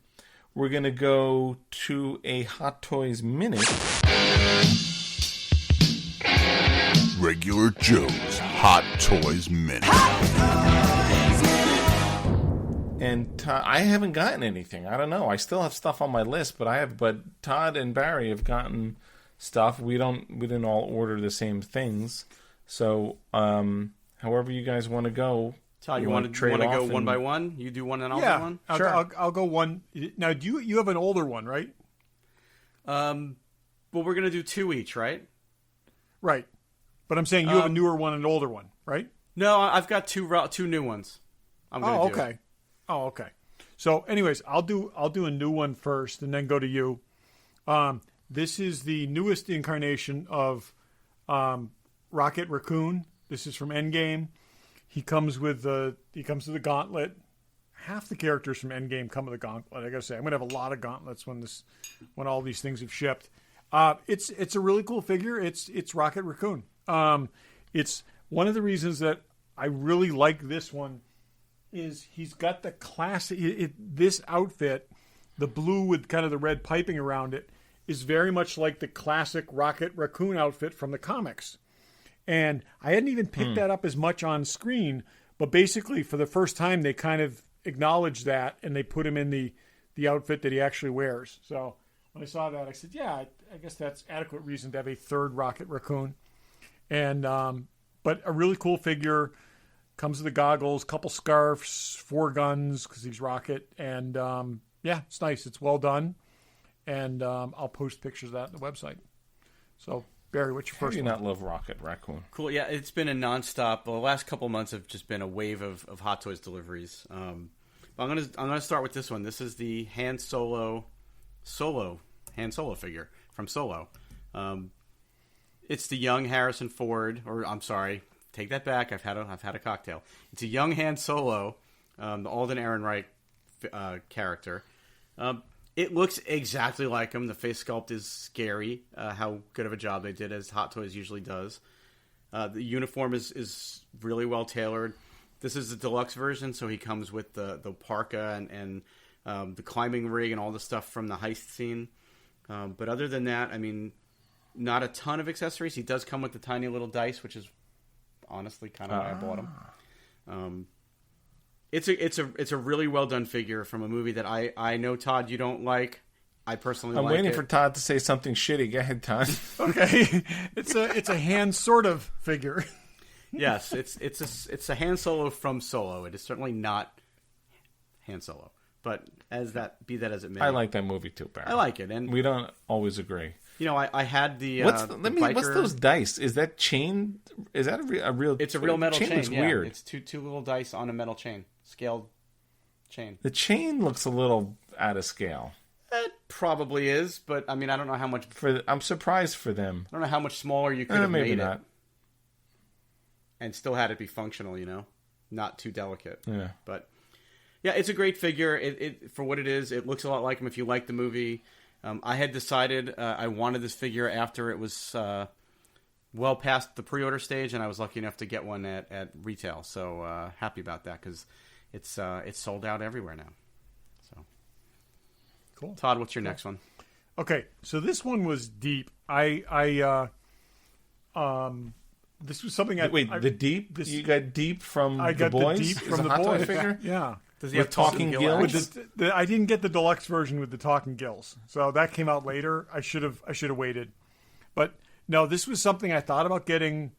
we're going to go to a Hot Toys Minute. Regular Joe's Hot Toys Minute. And I haven't gotten anything. I don't know. I still have stuff on my list, but Todd and Barry have gotten stuff. We didn't all order the same things. So, however you guys want to go. Todd, you want to go one by one? You do one and I'll do one? Sure. I'll go one. Now, do you have an older one, right? Well, we're going to do two each, right? Right. But I'm saying you have a newer one and an older one, right? No, I've got two new ones. I'm going to do. Okay. Oh, okay. So, anyways, I'll do a new one first, and then go to you. This is the newest incarnation of Rocket Raccoon. This is from Endgame. He comes with the gauntlet. Half the characters from Endgame come with a gauntlet. I gotta say, I'm gonna have a lot of gauntlets when all these things have shipped. It's a really cool figure. It's Rocket Raccoon. It's one of the reasons that I really like this one is he's got the classic. This outfit, the blue with kind of the red piping around it, is very much like the classic Rocket Raccoon outfit from the comics. And I hadn't even picked that up as much on screen, but basically for the first time they kind of acknowledged that and they put him in the outfit that he actually wears. So when I saw that, I said, yeah, I guess that's adequate reason to have a third Rocket Raccoon. And but a really cool figure. Comes with the goggles, couple scarves, 4 guns because he's Rocket, and it's nice. It's well done, and I'll post pictures of that on the website. So, Barry, what's your first one? How do you not love Rocket Raccoon? Cool. Yeah, it's been a nonstop. The last couple months have just been a wave of Hot Toys deliveries. But I'm gonna start with this one. This is the Han Solo figure from Solo. It's the young Harrison Ford, or I'm sorry. Take that back. I've had a cocktail. It's a young Han Solo, the Alden Ehrenreich character. It looks exactly like him. The face sculpt is scary. How good of a job they did, as Hot Toys usually does. The uniform is really well tailored. This is the deluxe version, so he comes with the parka and the climbing rig and all the stuff from the heist scene. But other than that, I mean, not a ton of accessories. He does come with the tiny little dice, which is honestly kind of why I bought him. It's a really well done figure from a movie that I know, Todd, you don't like. I personally like it. I'm waiting for Todd to say something shitty. Go ahead, Todd. Okay, it's a Han sort of figure. Yes, it's a Han Solo from Solo. It is certainly not Han Solo, but be that as it may, I like that movie too, Barry. I like it, and we don't always agree. I had the what's biker. those dice? Is that chain? Is that a real? It's a real metal chain. Looks weird. It's two little dice on a metal chain, scaled chain. The chain looks a little out of scale. It probably is, but I mean, I don't know how much. I'm surprised for them. I don't know how much smaller you could have maybe made not. it, and still had it be functional. Not too delicate. Yeah, but yeah, it's a great figure. It for what it is. It looks a lot like him. If you like the movie, I had decided I wanted this figure after it was well past the pre-order stage, and I was lucky enough to get one at retail. So happy about that because it's sold out everywhere now. So Cool. Todd, what's your next one? Okay, so this one was deep. This was something the deep. You got deep from I the got boys. the deep Is from a the Hot Toy boys. figure. Yeah. Does he With have talking gills? gills? I didn't get the deluxe version with the talking gills, so that came out later. I should have waited, but no, this was something I thought about getting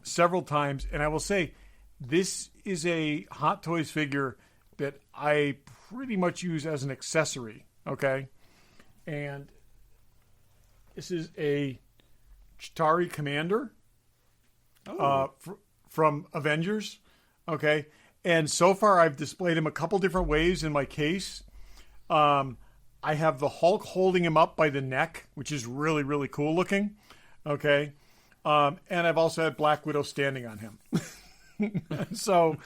several times, and I will say, this is a Hot Toys figure that I pretty much use as an accessory. Okay, and this is a Chitauri Commander from Avengers. Okay. And so far, I've displayed him a couple different ways in my case. I have the Hulk holding him up by the neck, which is really, really cool looking. Okay. And I've also had Black Widow standing on him. So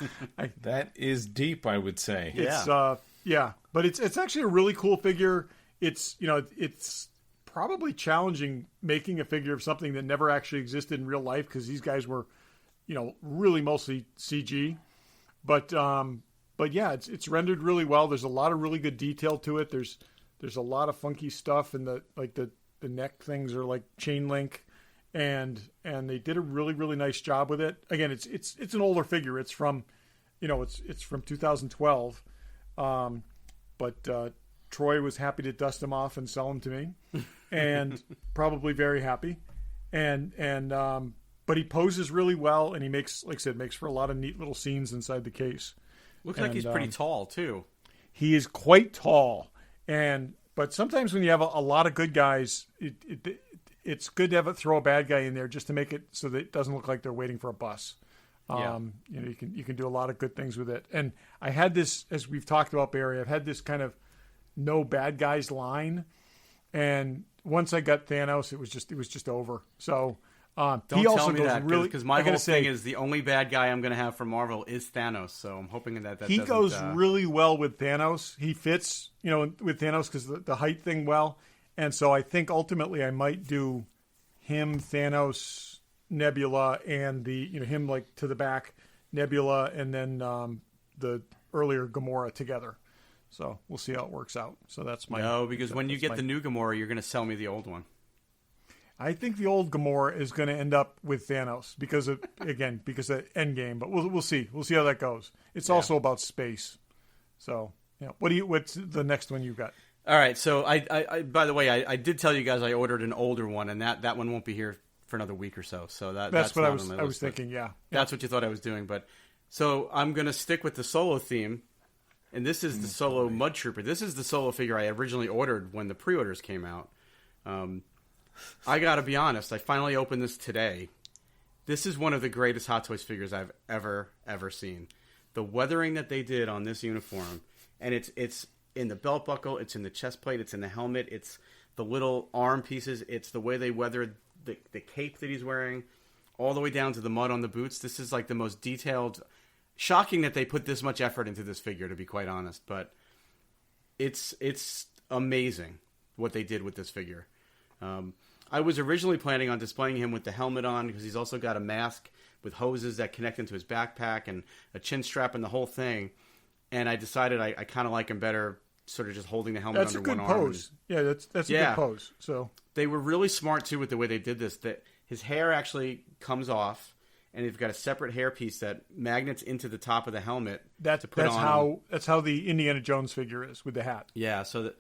that is deep, I would say. It's, but it's actually a really cool figure. It's probably challenging making a figure of something that never actually existed in real life because these guys were, really mostly CG. But yeah, it's rendered really well. There's a lot of really good detail to it. There's a lot of funky stuff, and the neck things are like chain link, and they did a really, really nice job with it. Again, it's an older figure. It's from, it's from 2012. But Troy was happy to dust him off and sell him to me, and probably very happy. But he poses really well, and he makes for a lot of neat little scenes inside the case. Looks like he's pretty tall too. He is quite tall, but sometimes when you have a lot of good guys, it's good to throw a bad guy in there just to make it so that it doesn't look like they're waiting for a bus. You can do a lot of good things with it. And I had this, as we've talked about, Barry, I've had this kind of no bad guys line, and once I got Thanos, it was just over. So. Don't he also tell me goes that really because my whole thing is the only bad guy I'm going to have from Marvel is Thanos. So I'm hoping that he goes really well with Thanos. He fits, with Thanos because the height thing well, and so I think ultimately I might do him, Thanos, Nebula, and the him like to the back, Nebula, and then the earlier Gamora together. So we'll see how it works out. So that's my because when you get the new Gamora, you're going to sell me the old one. I think the old Gamora is going to end up with Thanos because of Endgame, but we'll see. We'll see how that goes. It's also about space. So, what's the next one you got? All right. So I by the way, I did tell you guys I ordered an older one, and that one won't be here for another week or so. So that's what I was thinking. Yeah. That's what you thought I was doing, but so I'm going to stick with the Solo theme, and this is the Solo Mud Trooper. This is the Solo figure I originally ordered when the pre-orders came out. I gotta be honest, I finally opened this today. This is one of the greatest Hot Toys figures I've ever seen. The weathering that they did on this uniform, and it's in the belt buckle, it's in the chest plate, it's in the helmet, it's the little arm pieces, it's the way they weathered the cape that he's wearing, all the way down to the mud on the boots. This is like the most detailed. Shocking that they put this much effort into this figure, to be quite honest, but it's amazing what they did with this figure. I was originally planning on displaying him with the helmet on because he's also got a mask with hoses that connect into his backpack and a chin strap and the whole thing. And I decided I kind of like him better sort of just holding the helmet under one arm. That's a good pose. Yeah, that's a good pose. So they were really smart, too, with the way they did this. That his hair actually comes off, and they've got a separate hairpiece that magnets into the top of the helmet to put on. That's how the Indiana Jones figure is with the hat. Yeah, so that...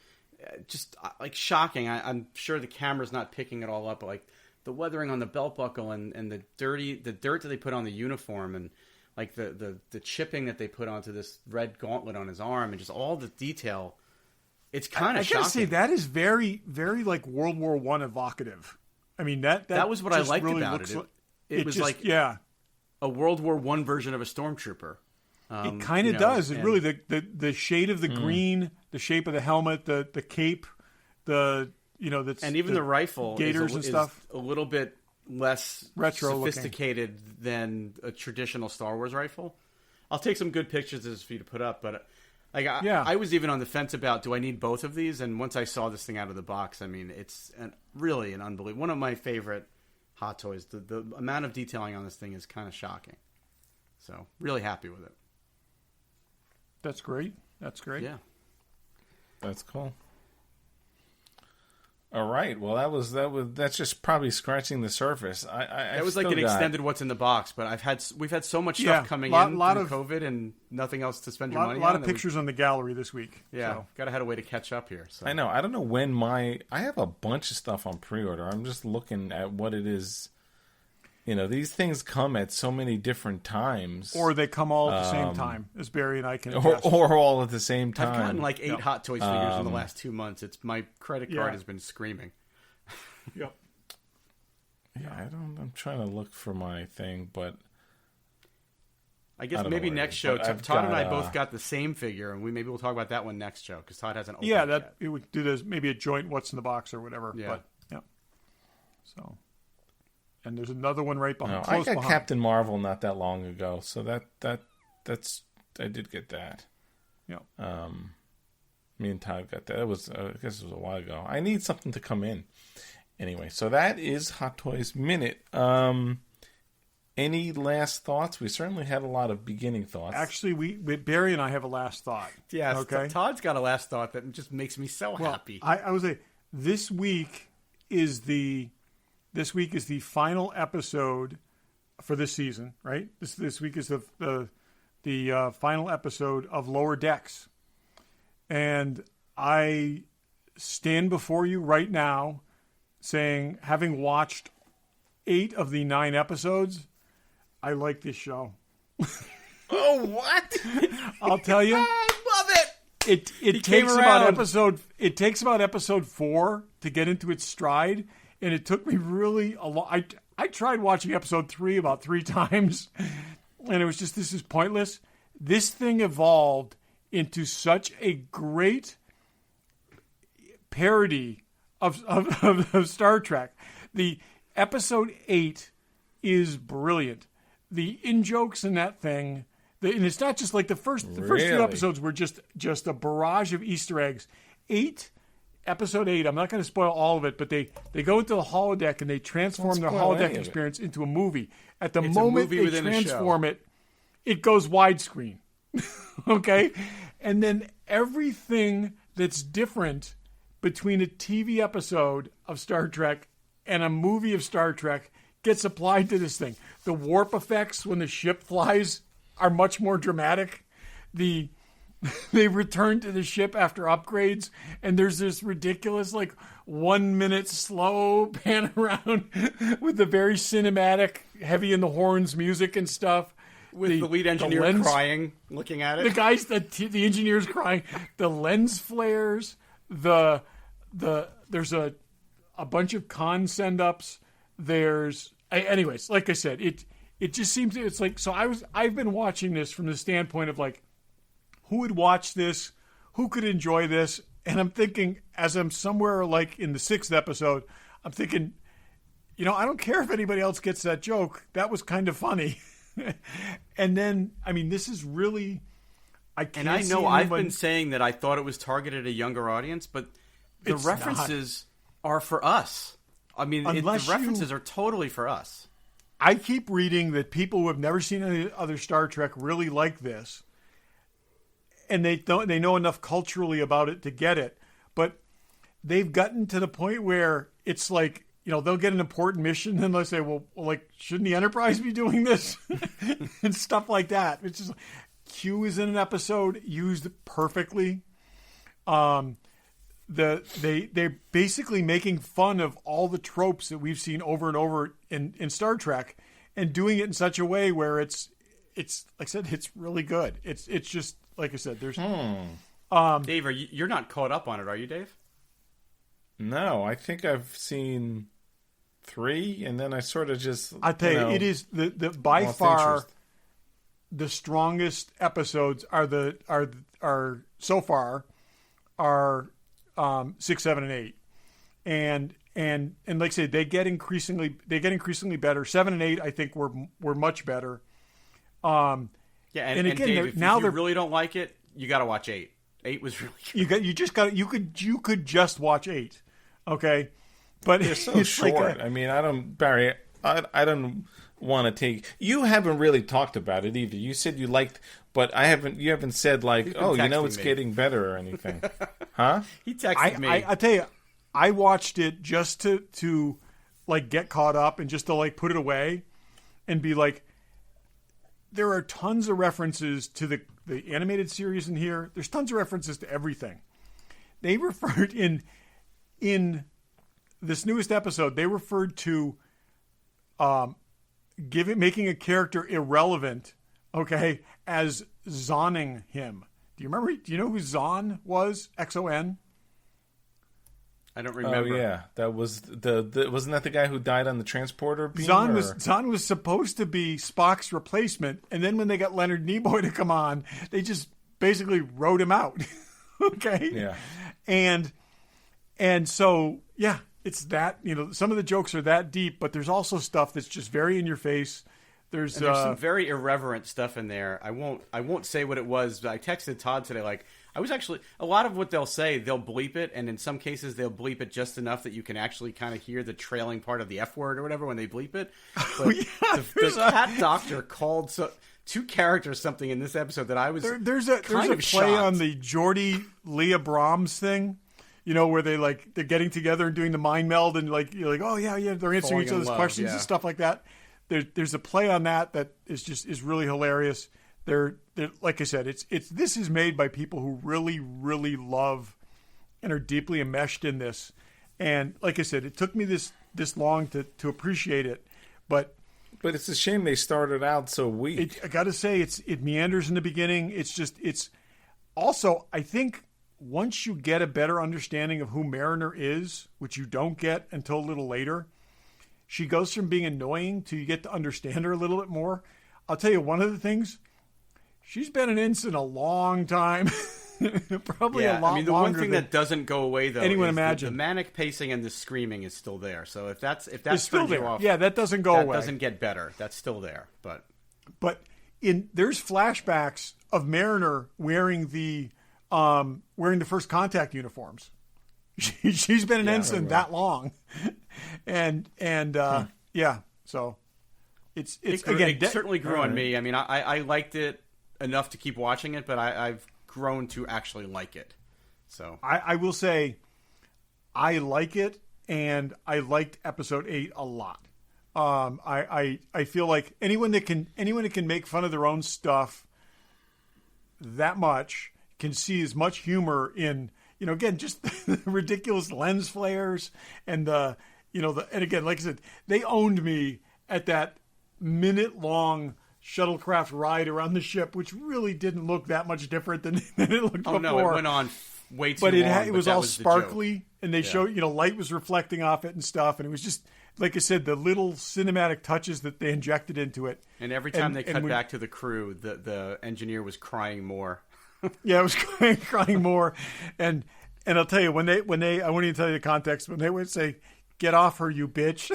just like shocking. I'm sure the camera's not picking it all up, but like the weathering on the belt buckle and the dirt that they put on the uniform and like the chipping that they put onto this red gauntlet on his arm and just all the detail. It's kind of shocking. I gotta say that is very, very like World War I evocative. I mean that was what I liked really about it. It was just, like a World War I version of a stormtrooper. It kind of does. It really the shade of the green, the shape of the helmet, the cape, that's and even the rifle gaiters and stuff a little bit less retro sophisticated than a traditional Star Wars rifle. I'll take some good pictures of this for you to put up, but Like I was even on the fence about, do I need both of these? And once I saw this thing out of the box, I mean, it's really an unbelievable, one of my favorite Hot Toys. The amount of detailing on this thing is kind of shocking. So really happy with it. That's great. Yeah. That's cool. All right. Well, that's just probably scratching the surface. It was like an extended what's in the box, but we've had so much stuff coming in through COVID and nothing else to spend your money on. A lot of pictures on the gallery this week. Yeah, got to have a way to catch up here. So. I know. I don't know when I have a bunch of stuff on pre-order. I'm just looking at what it is. You know, these things come at so many different times. Or they come all at the same time, as Barry and I can attest. Or all at the same time. I've gotten like 8 Hot Toys figures in the last 2 months. My credit card has been screaming. Yep. Yeah, I'm trying to look for my thing, but I guess maybe next show. Todd and I both got the same figure, and maybe we'll talk about that one next show because Todd hasn't opened it yet. It would do this, maybe a joint what's in the box or whatever. Yeah. But, yeah. So... And there's another one right behind. I got Captain Marvel not that long ago, so that's I did get that. Yeah. Me and Todd got that. That was I guess it was a while ago. I need something to come in. Anyway, so that is Hot Toys Minute. Any last thoughts? We certainly had a lot of beginning thoughts. Actually, Barry and I have a last thought. Yes. Okay. Todd's got a last thought that just makes me so happy. I would say this week is the final episode for this season, right? This week is the final episode of Lower Decks. And I stand before you right now saying, having watched 8 of the 9 episodes, I like this show. Oh, what? I'll tell you. I love it. It takes about episode 4 to get into its stride. And it took me really a long... I tried watching episode 3 about 3 times, and it was just, this is pointless. This thing evolved into such a great parody of Star Trek. The episode 8 is brilliant. The in-jokes in that thing... and it's not just like the first few episodes were just a barrage of Easter eggs. Episode 8, I'm not going to spoil all of it, but they go into the holodeck and they transform their holodeck experience into a movie. At the moment they transform it, it goes widescreen. Okay? And then everything that's different between a TV episode of Star Trek and a movie of Star Trek gets applied to this thing. The warp effects when the ship flies are much more dramatic. They return to the ship after upgrades, and there's this ridiculous, 1 minute slow pan around with the very cinematic, heavy in the horns music and stuff. With the lead engineer crying, looking at it. The guys, the engineer's crying. The lens flares. There's a bunch of con send-ups. Anyways, like I said, it just seems, it's like, so I've been watching this from the standpoint of who would watch this? Who could enjoy this? And I'm thinking, as I'm somewhere in the 6th episode, I'm thinking, I don't care if anybody else gets that joke. That was kind of funny. And then, this is really... I've been saying that I thought it was targeted at a younger audience, but the references are for us. The references are totally for us. I keep reading that people who have never seen any other Star Trek really like this. And they know enough culturally about it to get it. But they've gotten to the point where it's they'll get an important mission and they'll say, well, shouldn't the Enterprise be doing this? And stuff like that. It's just Q is in an episode used perfectly. They're basically making fun of all the tropes that we've seen over and over in Star Trek and doing it in such a way where it's like I said, it's really good. It's just, like I said, there's... Dave, you're not caught up on it, are you, Dave? No, I think I've seen 3, and then I sort of just... I tell you, it is the by far the strongest episodes are so far are 6, 7, and 8, and like I say, they get increasingly better. 7 and 8, I think, were much better. Yeah, and again, Dave, if you really don't like it, you got to watch 8. 8 was really good. You could just watch 8, okay? But they're so short. I mean, I don't want to take. You haven't really talked about it either. You said you liked, but you haven't said like, oh, it's getting better or anything, huh? He texted me. I tell you, I watched it just to like get caught up and just to like put it away and be like, there are tons of references to the animated series in here. There's tons of references to everything. They referred in this newest episode, they referred to making a character irrelevant, okay, as Zonning him. Do you know who Zon was? XON? I don't remember. Oh yeah, that was wasn't that the guy who died on the transporter beam? Zon was supposed to be Spock's replacement, and then when they got Leonard Nimoy to come on, they just basically wrote him out. Okay? Yeah. And so, yeah, it's that, some of the jokes are that deep, but there's also stuff that's just very in your face. There's some very irreverent stuff in there. I won't say what it was, but I texted Todd today, like, I was actually, a lot of what they'll say, they'll bleep it, and in some cases they'll bleep it just enough that you can actually kind of hear the trailing part of the F word or whatever when they bleep it. But the cat doctor called two characters something in this episode that I was there's a play shocked. On the Geordie Leah Brahms thing, where they're getting together and doing the mind meld and you're like, oh yeah, they're answering each other's questions and stuff like that. There's a play on that is really hilarious. They're like I said, this is made by people who really, really love and are deeply enmeshed in this. And like I said, it took me this long to appreciate it, but it's a shame they started out so weak. I got to say, it meanders in the beginning. It's also, I think once you get a better understanding of who Mariner is, which you don't get until a little later, she goes from being annoying to you get to understand her a little bit more. I'll tell you one of the things. She's been an ensign a long time. Probably a lot longer. I mean, the one thing that doesn't go away, though, anyone is imagine. The manic pacing and the screaming is still there. So if that's still there. Off, yeah, that doesn't go away. That doesn't get better. That's still there. But there's flashbacks of Mariner wearing the first contact uniforms. She's been an ensign that long, and yeah, so. It certainly grew on me. I mean, I liked it enough to keep watching it, but I've grown to actually like it. So I will say I like it, and I liked episode 8 a lot. I feel like anyone that can make fun of their own stuff that much can see as much humor in again just the ridiculous lens flares and and again, like I said, they owned me at that minute-long shuttlecraft ride around the ship, which really didn't look that much different than it looked before. Oh, no, it went on way too long. But it was all sparkly, and they showed, light was reflecting off it and stuff, and it was just, like I said, the little cinematic touches that they injected into it. And every time they cut back to the crew, the engineer was crying more. Yeah, it was crying more. And I'll tell you, when they I won't even tell you the context, when they would say, "Get off her, you bitch."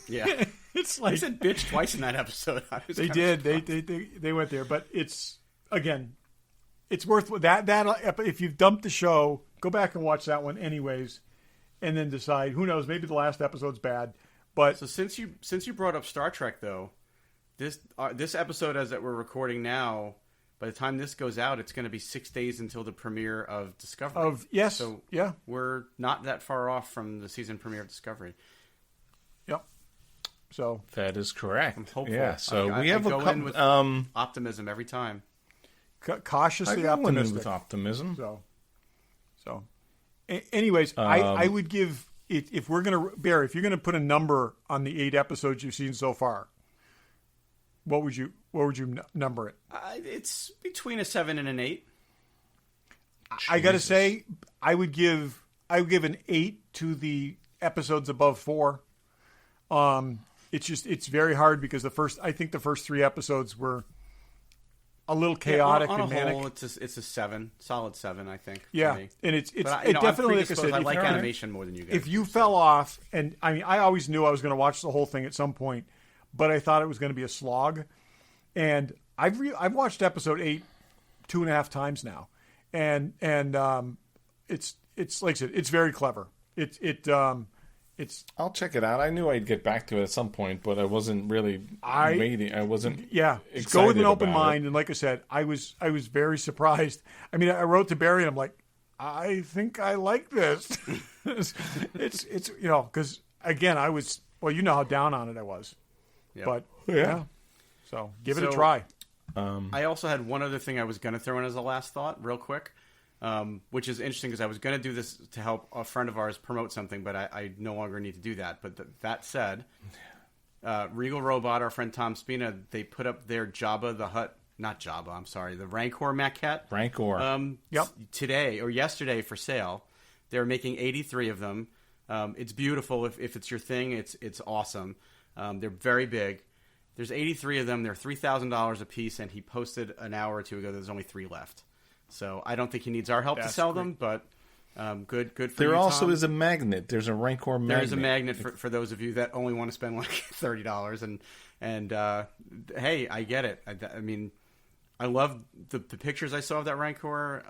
Yeah. It's like they said bitch twice in that episode. They did. They went there, but it's worth that. If you've dumped the show, go back and watch that one anyways, and then decide. Who knows? Maybe the last episode's bad. But so since you brought up Star Trek, though, this episode as that we're recording now, by the time this goes out, it's going to be 6 days until the premiere of Discovery. Yes. So yeah, we're not that far off from the season premiere of Discovery. Yep. So that is correct. I'm hopeful. Yeah. So we have a couple in with optimism every time. Cautiously optimistic. With optimism. So. Anyways, I would give it, if you're gonna put a number on the 8 episodes you've seen so far, what would you number it? It's between a 7 and an 8. I gotta say, I would give an 8 to the episodes above 4. It's very hard because the first 3 episodes were a little chaotic on and manic. Whole, it's a 7, solid 7, I think. Yeah, for me. And it's I'm definitely, like I said, I like animation more than you guys. If you fell off, and I mean, I always knew I was going to watch the whole thing at some point, but I thought it was going to be a slog. And I've watched episode 8 2.5 times now, and it's like I said, it's very clever. It's I'll check it out. I knew I'd get back to it at some point, but I wasn't really waiting. I wasn't. Yeah, excited go with an open about mind. it. And like I said, I was very surprised. I mean, I wrote to Barry, and I'm like, I think I like this. it's because again, I was how down on it I was, but yeah. So give it a try. I also had one other thing I was going to throw in as a last thought, real quick, which is interesting because I was going to do this to help a friend of ours promote something, but I no longer need to do that. But that said, Regal Robot, our friend Tom Spina, they put up their Jabba the Hutt, not Jabba, I'm sorry, the Rancor maquette. Rancor. Today or yesterday for sale. They're making 83 of them. It's beautiful. If it's your thing, it's awesome. They're very big. There's 83 of them. They're $3,000 a piece, and he posted an hour or two ago there's only 3 left. So I don't think he needs our help to sell them, but good for there you, also Tom. is a magnet. There's a Rancor magnet. There is a magnet for those of you that only want to spend like $30. And hey, I get it. I mean, I love the pictures I saw of that Rancor.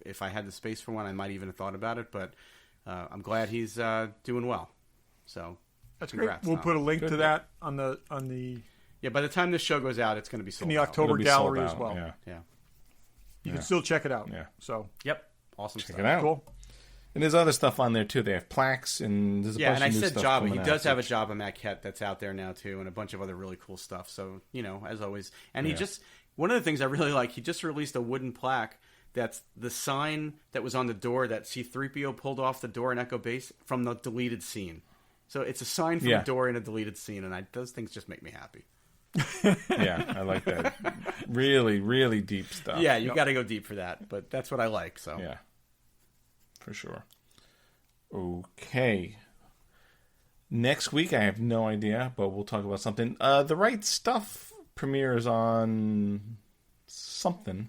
If I had the space for one, I might even have thought about it, but I'm glad he's doing well. So That's congrats, great. We'll Tom. put a link to that on the Yeah, by the time this show goes out, it's going to be sold in the out. October It'll be gallery sold as out, well. Yeah. You can still check it out. Yeah. So Yep. Awesome Check stuff. it out. cool. And there's other stuff on there too. They have plaques and there's a Yeah, bunch and I of new said stuff Jabba. coming He out, does have a which- Jabba maquette that's out there now too, and a bunch of other really cool stuff. So as always, and he just one of the things I really like. He just released a wooden plaque that's the sign that was on the door that C-3PO pulled off the door in Echo Base from the deleted scene. So it's a sign from a door in a deleted scene, and those things just make me happy. Yeah, I like that. Really, really deep stuff. Yeah, you got to go deep for that, but that's what I like. So Yeah, for sure. Okay. Next week, I have no idea, but we'll talk about something. The Right Stuff premieres on something.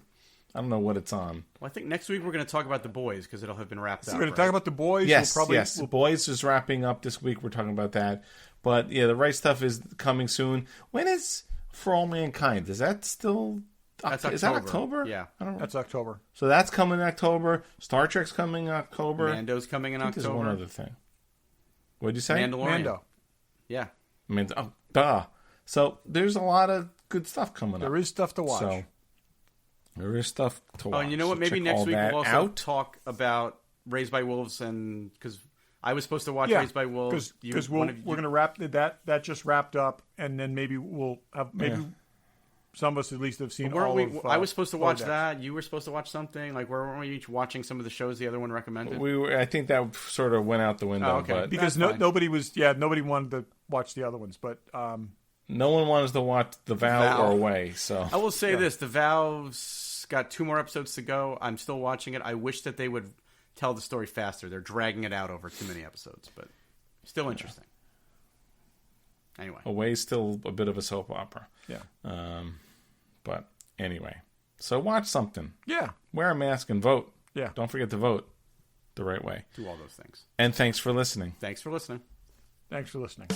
I don't know what it's on. Well, I think next week we're going to talk about The Boys because it'll have been wrapped up. We're going to talk about The Boys. Yes, We'll yes. Boys is wrapping up this week. We're talking about that. But, yeah, The Right Stuff is coming soon. When is For All Mankind? Is that still... That's Is that October? Yeah. I don't know. That's October. So that's coming in October. Star Trek's coming in October. Mando's coming in I think October. there's one other thing. What did you say? Mandalorian. Mando. Yeah. Oh, duh. So there's a lot of good stuff coming up. There is stuff to watch. So there is stuff to watch. Oh, and you know what? So Maybe check next all week that we'll also out. talk about Raised by Wolves, and because I was supposed to watch Raised by Wolves. Because we're going to wrap that just wrapped up, and then maybe we'll have some of us at least have seen all of. I was supposed to watch Codex. that. You were supposed to watch something. Like, weren't we each watching some of the shows the other one recommended? We were, I think that sort of went out the window. Oh, okay. But Because That's fine. nobody wanted to watch the other ones, but no one wanted to watch The Vow or Away. So I will say this: The Vow's got 2 more episodes to go. I'm still watching it. I wish that they would tell the story faster. They're dragging it out over too many episodes, but still interesting. Anyway, Away's still a bit of a soap opera. yeah, But anyway, so watch something. yeah, Wear a mask and vote. yeah. Don't forget to vote the right way. do all those things. And thanks for listening. Thanks for listening. Thanks for listening.